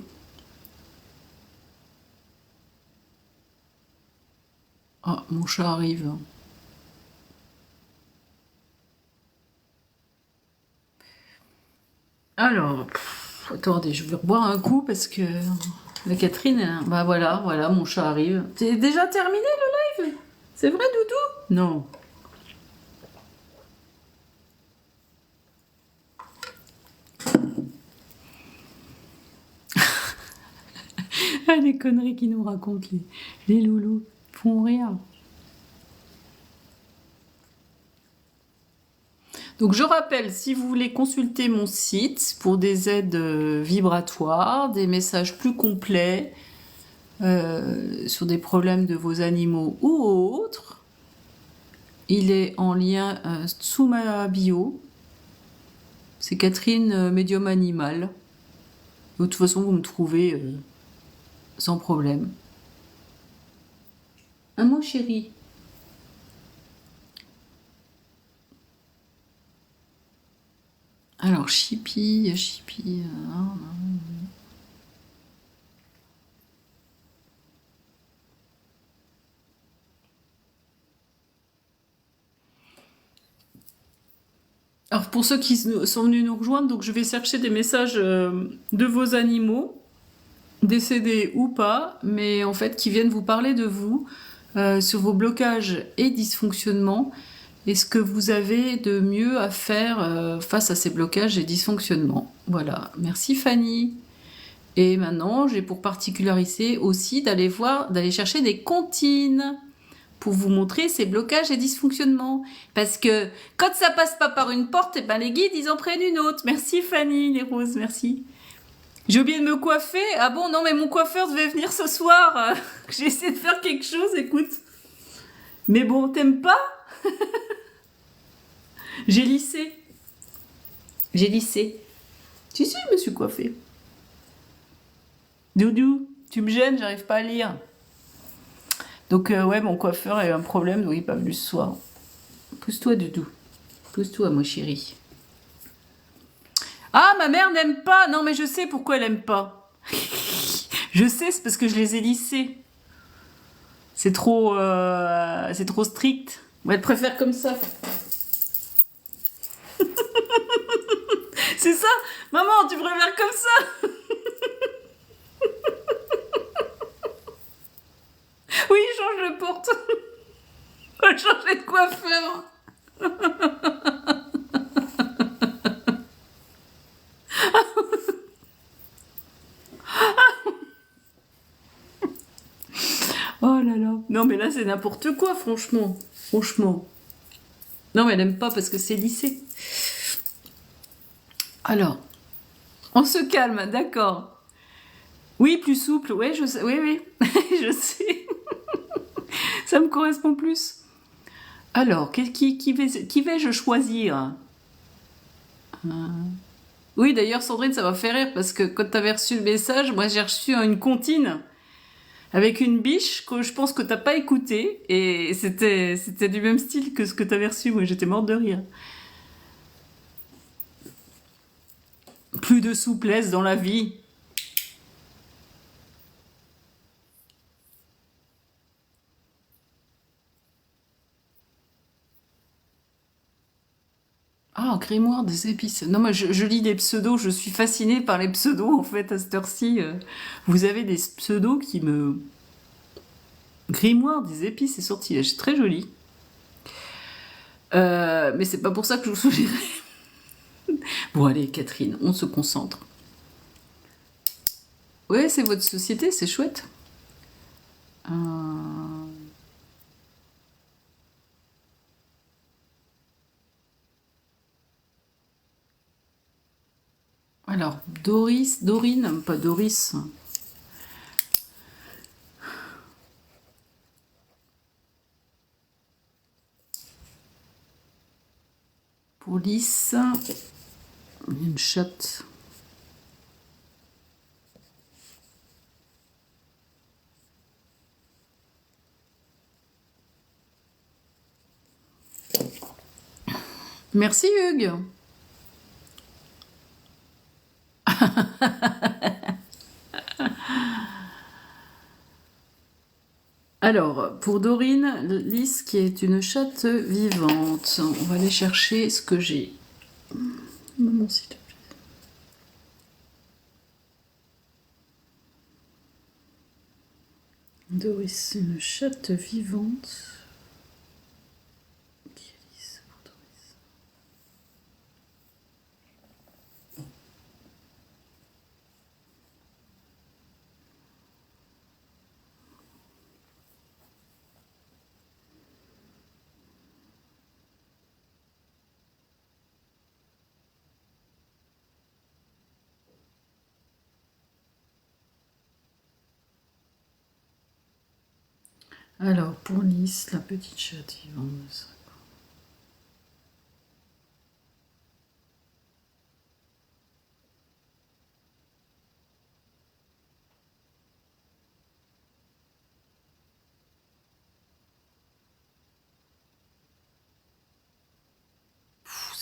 [SPEAKER 1] Ah, mon chat arrive. Alors, attendez, je vais reboire un coup parce que la Catherine, bah voilà, mon chat arrive. C'est déjà terminé le live? C'est vrai, Doudou? Non. Ah, les conneries qu'ils nous racontent, les loulous. Ils font rire. Donc je rappelle, si vous voulez consulter mon site pour des aides vibratoires, des messages plus complets sur des problèmes de vos animaux ou autres, il est en lien sous ma bio. C'est Catherine Médium Animal. De toute façon, vous me trouvez sans problème. Un mot chéri. Alors, Chippy. Alors, pour ceux qui sont venus nous rejoindre, donc je vais chercher des messages de vos animaux, décédés ou pas, mais en fait qui viennent vous parler de vous, sur vos blocages et dysfonctionnements, et ce que vous avez de mieux à faire face à ces blocages et dysfonctionnements. Voilà, merci Fanny. Et maintenant, j'ai pour particularité aussi d'aller chercher des comptines pour vous montrer ces blocages et dysfonctionnements. Parce que quand ça passe pas par une porte, et ben les guides, ils en prennent une autre. Merci Fanny, les roses, merci. J'ai oublié de me coiffer. Ah bon, non, mais mon coiffeur devait venir ce soir. J'ai essayé de faire quelque chose, écoute. Mais bon, t'aimes pas? J'ai lissé. Si, je me suis coiffée. Doudou, tu me gênes, j'arrive pas à lire. Donc, ouais, mon coiffeur a eu un problème, donc il n'est pas venu ce soir. Pousse-toi, Doudou. Pousse-toi, mon chéri. Ah, ma mère n'aime pas. Non, mais je sais pourquoi elle aime pas. Je sais, c'est parce que je les ai lissés. C'est trop strict. Elle préfère comme ça. C'est ça? Maman, tu préfères comme ça? Oui, change de porte. Faut changer de coiffeur. Oh là là. Non, mais là, c'est n'importe quoi, franchement. Non, mais elle aime pas parce que c'est lissé. Alors, on se calme, d'accord. Oui, plus souple, ouais, je sais, oui, je sais. Ça me correspond plus. Alors, qui vais-je choisir? Oui, d'ailleurs, Sandrine, ça m'a fait rire parce que quand t'avais reçu le message, moi j'ai reçu une comptine avec une biche que je pense que t'as pas écouté et c'était du même style que ce que t'avais reçu. Moi, j'étais morte de rire. Plus de souplesse dans la vie. Ah, grimoire des épices. Non, moi je lis des pseudos, je suis fascinée par les pseudos en fait à cette heure-ci. Vous avez des pseudos qui me Grimoire des épices et sortilèges, très joli. Mais c'est pas pour ça que je vous sourdirai. Bon allez Catherine, on se concentre. Ouais, c'est votre société, c'est chouette. Alors, Dorine, pas Doris. Pour Lys, une chatte. Merci Hugues. Alors, pour Dorine, Lys qui est une chatte vivante, on va aller chercher ce que j'ai. Maman, s'il te plaît. Doris, une chatte vivante. Qui est Lys pour Doris? Alors, pour Lys, la petite chatte vivante.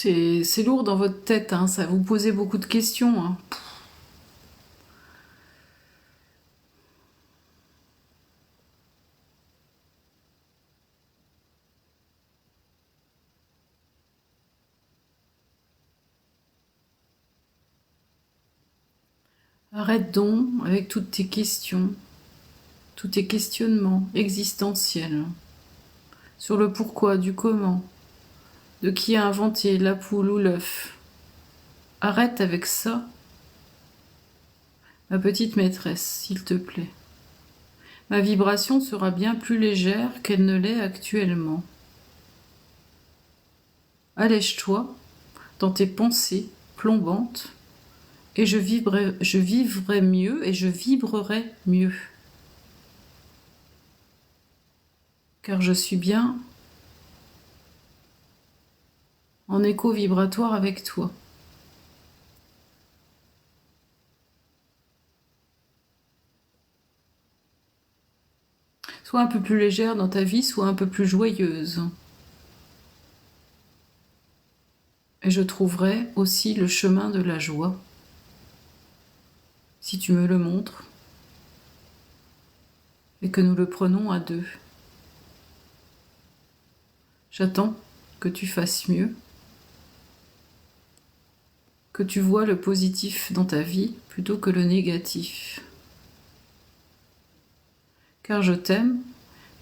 [SPEAKER 1] C'est lourd dans votre tête, hein, ça vous posez beaucoup de questions. Hein. Arrête donc avec toutes tes questions, tous tes questionnements existentiels sur le pourquoi, du comment, de qui a inventé la poule ou l'œuf. Arrête avec ça, ma petite maîtresse, s'il te plaît. Ma vibration sera bien plus légère qu'elle ne l'est actuellement. Allège-toi dans tes pensées plombantes et je vivrai mieux et je vibrerai mieux. Car je suis bien en écho vibratoire avec toi. Sois un peu plus légère dans ta vie, sois un peu plus joyeuse. Et je trouverai aussi le chemin de la joie, si tu me le montres, et que nous le prenons à deux. J'attends que tu fasses mieux, que tu vois le positif dans ta vie plutôt que le négatif. Car je t'aime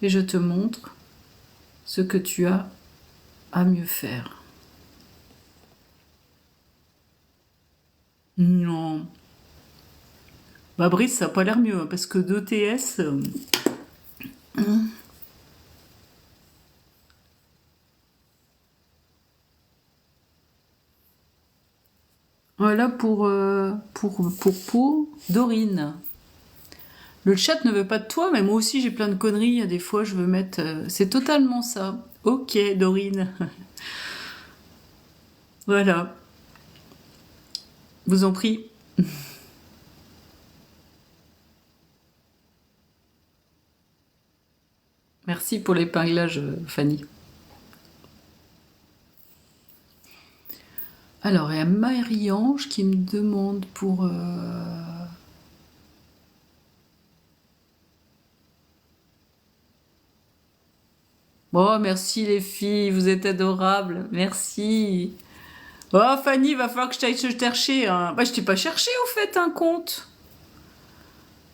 [SPEAKER 1] et je te montre ce que tu as à mieux faire. Non. Bah Brice, ça n'a pas l'air mieux, hein, parce que d'ETS... Voilà pour Dorine. Le chat ne veut pas de toi, mais moi aussi j'ai plein de conneries. Des fois, je veux mettre... c'est totalement ça. Ok, Dorine. Voilà. Vous en prie. Merci pour l'épinglage, Fanny. Alors, il y a Marie-Ange qui me demande pour... Oh, merci les filles, vous êtes adorables. Merci. Oh, Fanny, va falloir que je t'aille te chercher. Hein. Bah, je t'ai pas cherché, au fait, un compte.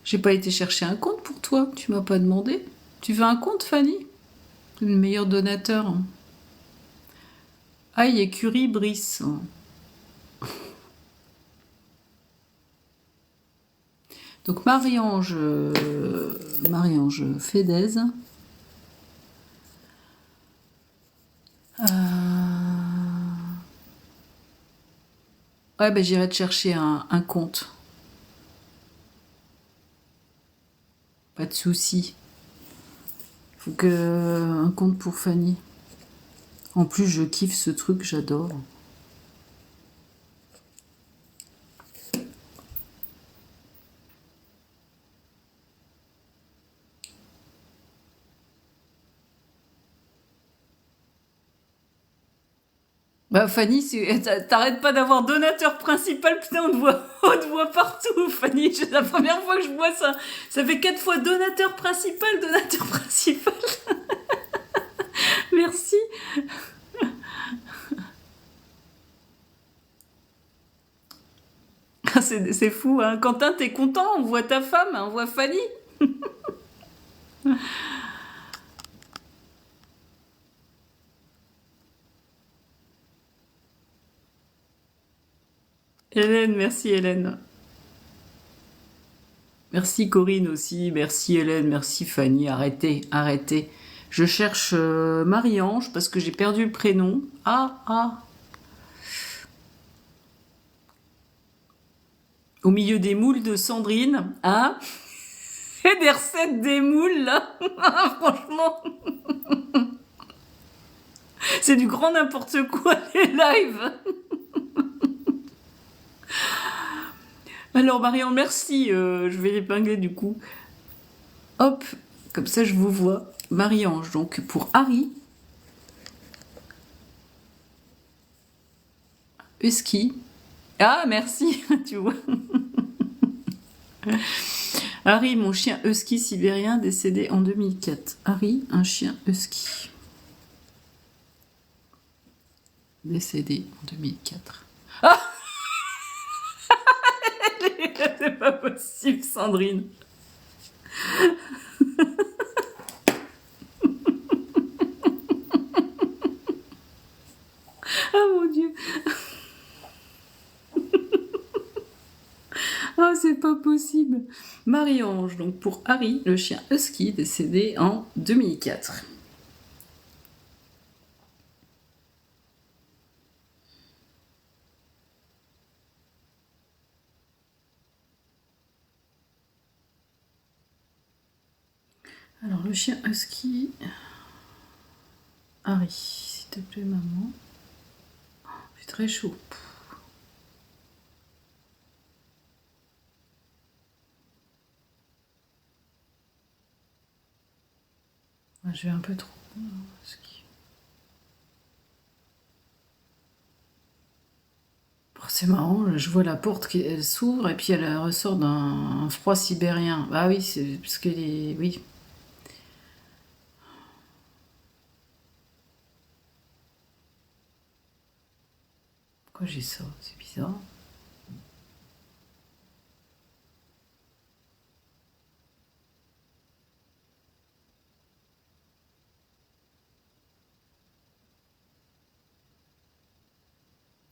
[SPEAKER 1] J'ai pas été chercher un compte pour toi, tu m'as pas demandé. Tu veux un compte, Fanny? Le meilleur donateur. Ah, il y a Curie Brice. Donc Marie-Ange Fédez. Ouais, ben j'irai te chercher un compte. Pas de souci. Faut que un compte pour Fanny. En plus, je kiffe ce truc, j'adore. Bah Fanny, t'arrêtes pas d'avoir donateur principal, putain, on te voit partout, Fanny. C'est la première fois que je vois ça. Ça fait 4 fois donateur principal, donateur principal. Merci. C'est fou, hein. Quentin, t'es content? On voit ta femme, on voit Fanny. Hélène, merci Hélène. Merci Corinne aussi, merci Hélène, merci Fanny. Arrêtez, arrêtez. Je cherche Marie-Ange parce que j'ai perdu le prénom. Ah. Au milieu des moules de Sandrine, hein? Et des recettes des moules, là. Franchement. C'est du grand n'importe quoi, les lives. Alors, Marianne, merci. Je vais l'épingler du coup. Hop, comme ça je vous vois. Marie-Ange, donc pour Harry. Husky. Ah, merci, tu vois. Harry, mon chien husky sibérien décédé en 2004. Harry, un chien husky. Décédé en 2004. Ah c'est pas possible, Sandrine. Ah mon Dieu. Ah, c'est pas possible. Marie-Ange, donc pour Harry, le chien husky décédé en 2004. Alors, le chien husky. Harry, s'il te plaît, maman. Oh, c'est très chaud. Je vais un peu trop. C'est marrant, je vois la porte qui elle s'ouvre et puis elle ressort d'un froid sibérien. Ah oui, c'est parce qu'elle est. Oui. Pourquoi j'ai ça? C'est bizarre.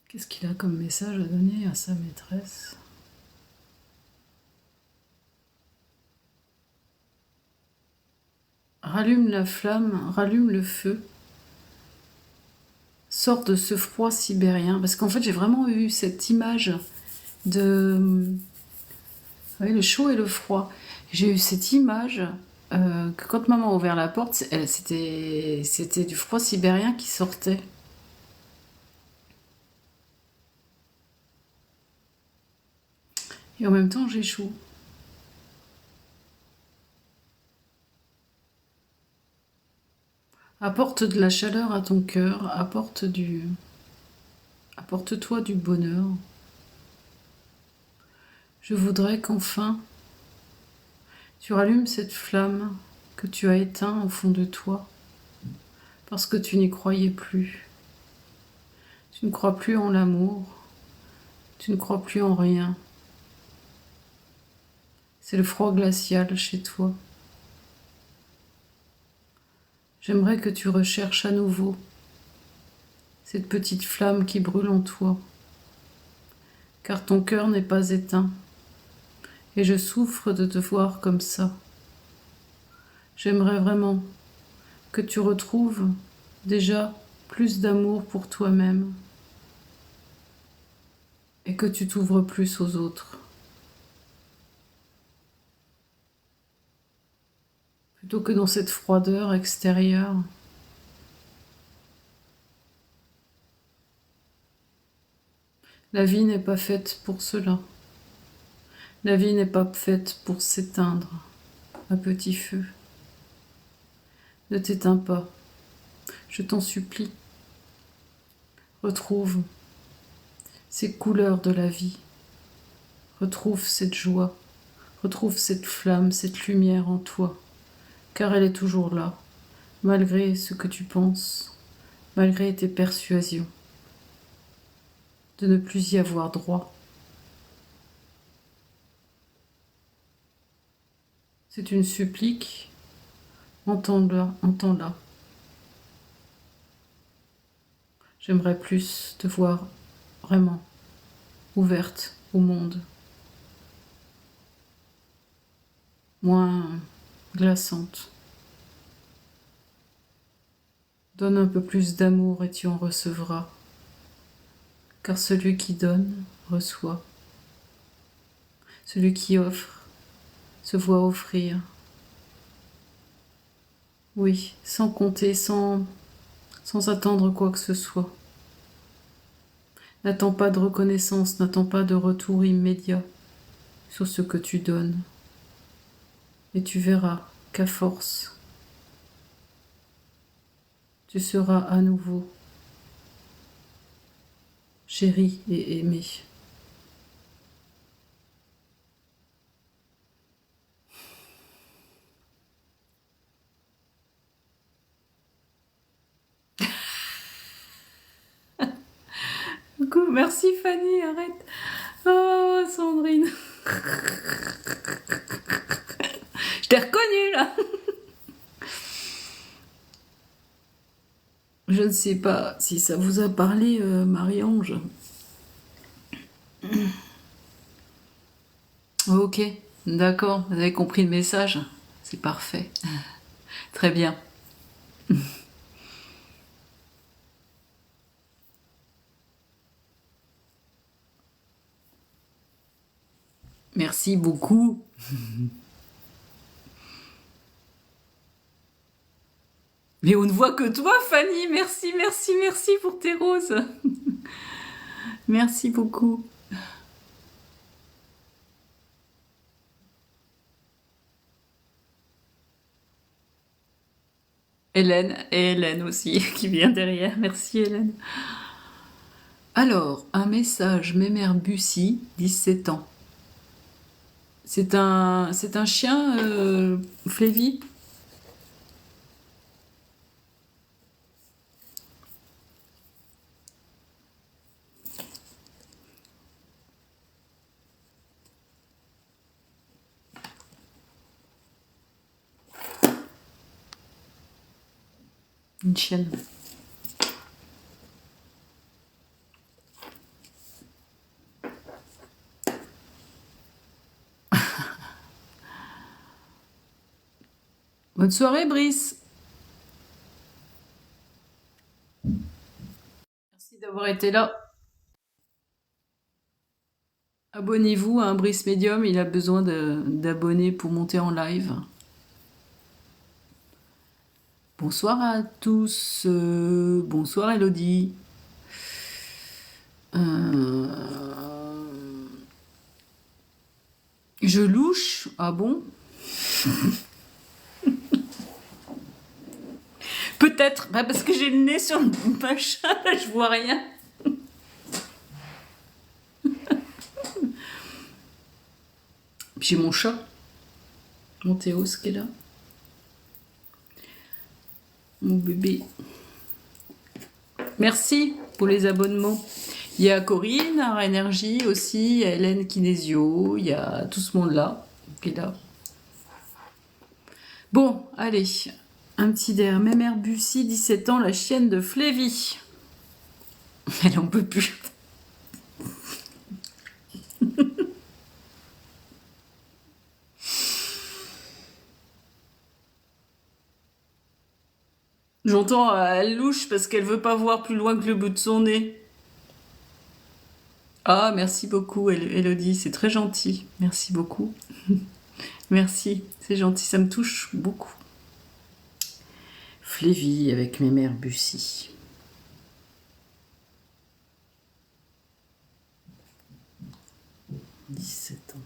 [SPEAKER 1] Qu'est-ce qu'il a comme message à donner à sa maîtresse? Rallume la flamme, rallume le feu. Sors de ce froid sibérien. Parce qu'en fait, j'ai vraiment eu cette image de... Oui, le chaud et le froid. J'ai eu cette image que quand maman a ouvert la porte, c'était du froid sibérien qui sortait. Et en même temps, j'ai chaud. Apporte de la chaleur à ton cœur, apporte-toi du bonheur. Je voudrais qu'enfin tu rallumes cette flamme que tu as éteinte au fond de toi, parce que tu n'y croyais plus. Tu ne crois plus en l'amour, tu ne crois plus en rien. C'est le froid glacial chez toi. J'aimerais que tu recherches à nouveau cette petite flamme qui brûle en toi, car ton cœur n'est pas éteint, et je souffre de te voir comme ça. J'aimerais vraiment que tu retrouves déjà plus d'amour pour toi-même et que tu t'ouvres plus aux autres. Plutôt que dans cette froideur extérieure. La vie n'est pas faite pour cela. La vie n'est pas faite pour s'éteindre à petit feu. Ne t'éteins pas, je t'en supplie. Retrouve ces couleurs de la vie. Retrouve cette joie. Retrouve cette flamme, cette lumière en toi. Car elle est toujours là, malgré ce que tu penses, malgré tes persuasions, de ne plus y avoir droit. C'est une supplique, entends-la, entends-la. J'aimerais plus te voir vraiment ouverte au monde, moins glaçante. Donne un peu plus d'amour et tu en recevras, car celui qui donne reçoit. Celui qui offre se voit offrir. Oui, sans compter, sans attendre quoi que ce soit. N'attends pas de reconnaissance, n'attends pas de retour immédiat sur ce que tu donnes. Et tu verras qu'à force, tu seras à nouveau chéri et aimé. Coucou, merci Fanny, arrête. Oh Sandrine. Je t'ai reconnue là. Je ne sais pas si ça vous a parlé, Marie-Ange. Ok, d'accord, vous avez compris le message. C'est parfait. Très bien. Merci beaucoup. Mais on ne voit que toi, Fanny. Merci, merci, merci pour tes roses. Merci beaucoup. Hélène, et Hélène aussi, qui vient derrière. Merci, Hélène. Alors, un message, Mémère Bussy, 17 ans. C'est un chien, Flévy? Une chienne. Bonne soirée, Brice. Merci d'avoir été là. Abonnez-vous à un Brice Medium, il a besoin d'abonnés pour monter en live. Bonsoir à tous. Bonsoir Elodie. Je louche. Ah bon? Peut-être. Bah parce que j'ai le nez sur le machin, là, je vois rien. J'ai mon chat. Mon Théos qui est là. Mon bébé. Merci pour les abonnements. Il y a Corinne, Art Énergie aussi, il y a Hélène Kinésio, il y a tout ce monde-là qui est là. Bon, allez, Un petit der. Mémère Bussy, 17 ans, la chienne de Flévy. Elle en peut plus. J'entends, elle louche parce qu'elle veut pas voir plus loin que le bout de son nez. Ah, merci beaucoup, Elodie, c'est très gentil. Merci beaucoup. Merci, c'est gentil, ça me touche beaucoup. Flévy avec Mémère Bussy. « 17 ans.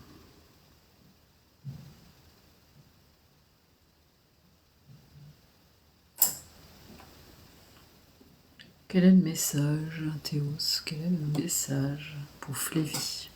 [SPEAKER 1] Quel est le message, Théos? Quel est le message pour Flévy?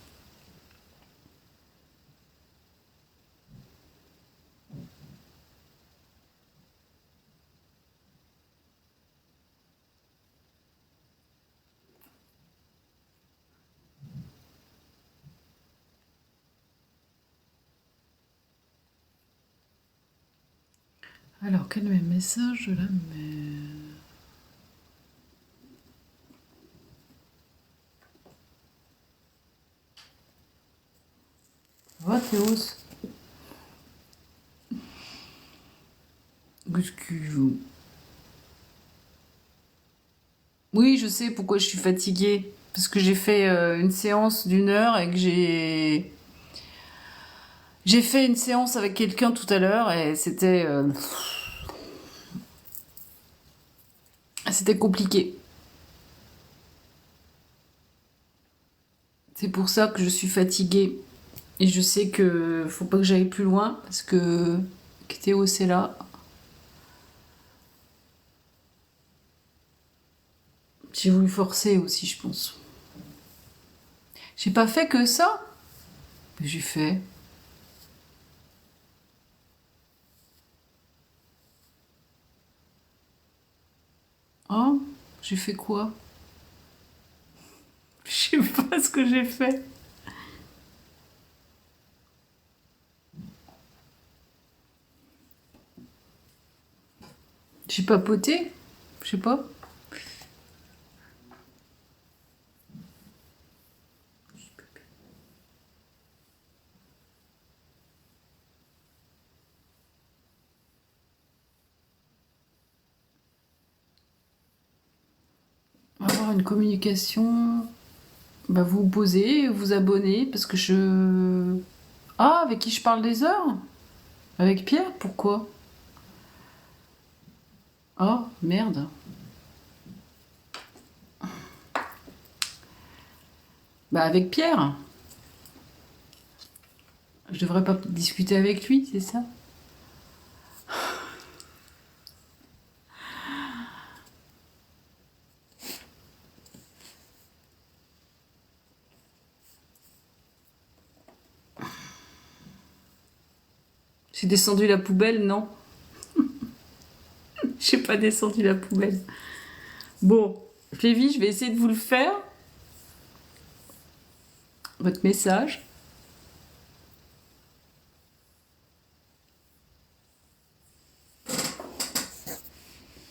[SPEAKER 1] Alors, quel est le message de la mère? Va, Théos. Qu'est-ce que... Oui, je sais pourquoi je suis fatiguée. Parce que j'ai fait une séance d'1 heure et que j'ai... J'ai fait une séance avec quelqu'un tout à l'heure et c'était... C'était compliqué. C'est pour ça que je suis fatiguée. Et je sais que faut pas que j'aille plus loin parce que Théo c'est là. J'ai voulu forcer aussi, je pense. J'ai pas fait que ça. Mais j'ai fait. Oh, j'ai fait quoi? Je sais pas ce que j'ai fait. J'ai papoté? Je sais pas. On va avoir une communication. Bah, vous vous posez, vous abonnez, parce que je... Ah, avec qui je parle des heures? Avec Pierre? Pourquoi? Oh, merde. Bah, avec Pierre. Je devrais pas discuter avec lui, c'est ça? J'ai descendu la poubelle, non? J'ai pas descendu la poubelle. Bon, Flévy, je vais essayer de vous le faire. Votre message.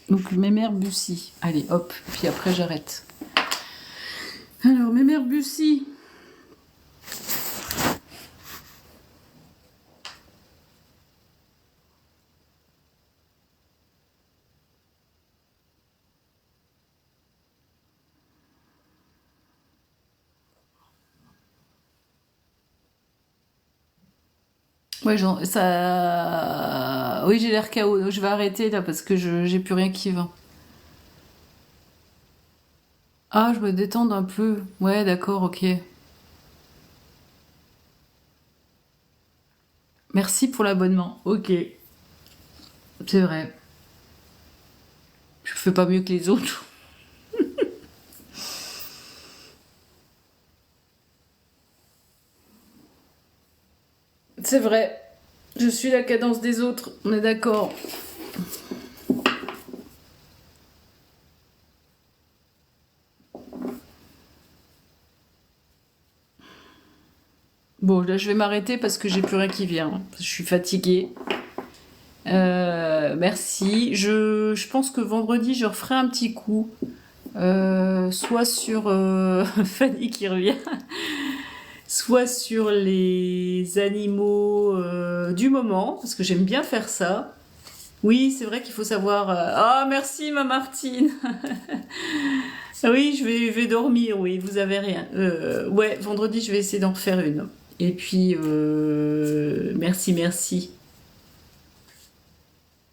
[SPEAKER 1] Donc, Mémère Bussy. Allez, hop, puis après j'arrête. Alors, Mémère Bussy. Ouais, ça... Oui, j'ai l'air KO, donc je vais arrêter là parce que j'ai plus rien qui va. Ah, je me détends un peu. Ouais, d'accord, ok. Merci pour l'abonnement. Ok. C'est vrai. Je fais pas mieux que les autres. C'est vrai. Je suis la cadence des autres. On est d'accord. Bon, là, je vais m'arrêter parce que j'ai plus rien qui vient. Je suis fatiguée. Merci. Je pense que vendredi, je referai un petit coup. Soit sur Fanny qui revient, soit sur les animaux du moment, parce que j'aime bien faire ça. Oui, c'est vrai qu'il faut savoir... Ah, merci ma Martine. Oui, je vais dormir, oui, vous avez rien. Ouais, vendredi, je vais essayer d'en refaire une. Et puis, merci, merci.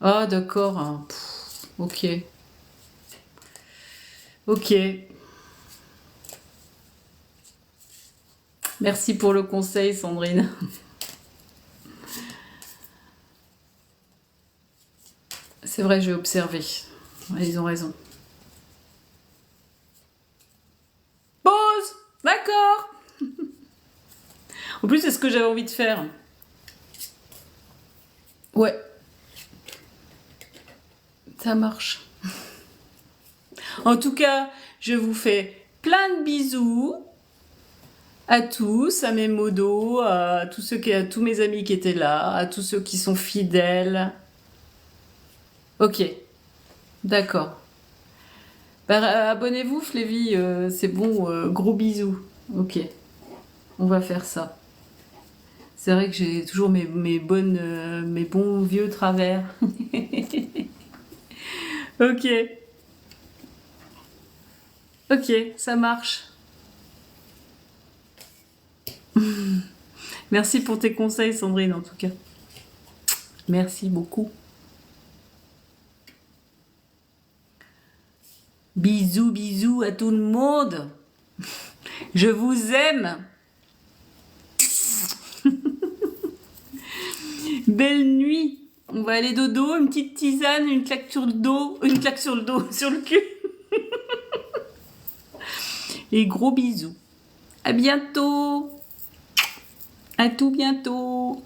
[SPEAKER 1] Ah, d'accord. Hein. Ok. Ok. Merci pour le conseil, Sandrine. C'est vrai, j'ai observé. Ouais, ils ont raison. Pause. D'accord. En plus, c'est ce que j'avais envie de faire. Ouais, ça marche. En tout cas, je vous fais plein de bisous à tous, à mes modos, à tous mes amis qui étaient là, à tous ceux qui sont fidèles. Ok, d'accord. Bah, abonnez-vous, Flévy, c'est bon, gros bisous. Ok, on va faire ça. C'est vrai que j'ai toujours mes bons vieux travers. Ok, ok, ça marche. Merci pour tes conseils, Sandrine, en tout cas. Merci beaucoup. Bisous, bisous à tout le monde. Je vous aime. Belle nuit. On va aller dodo, une petite tisane, une claque sur le dos, une claque sur le dos, sur le cul. Et gros bisous. À bientôt. À tout bientôt.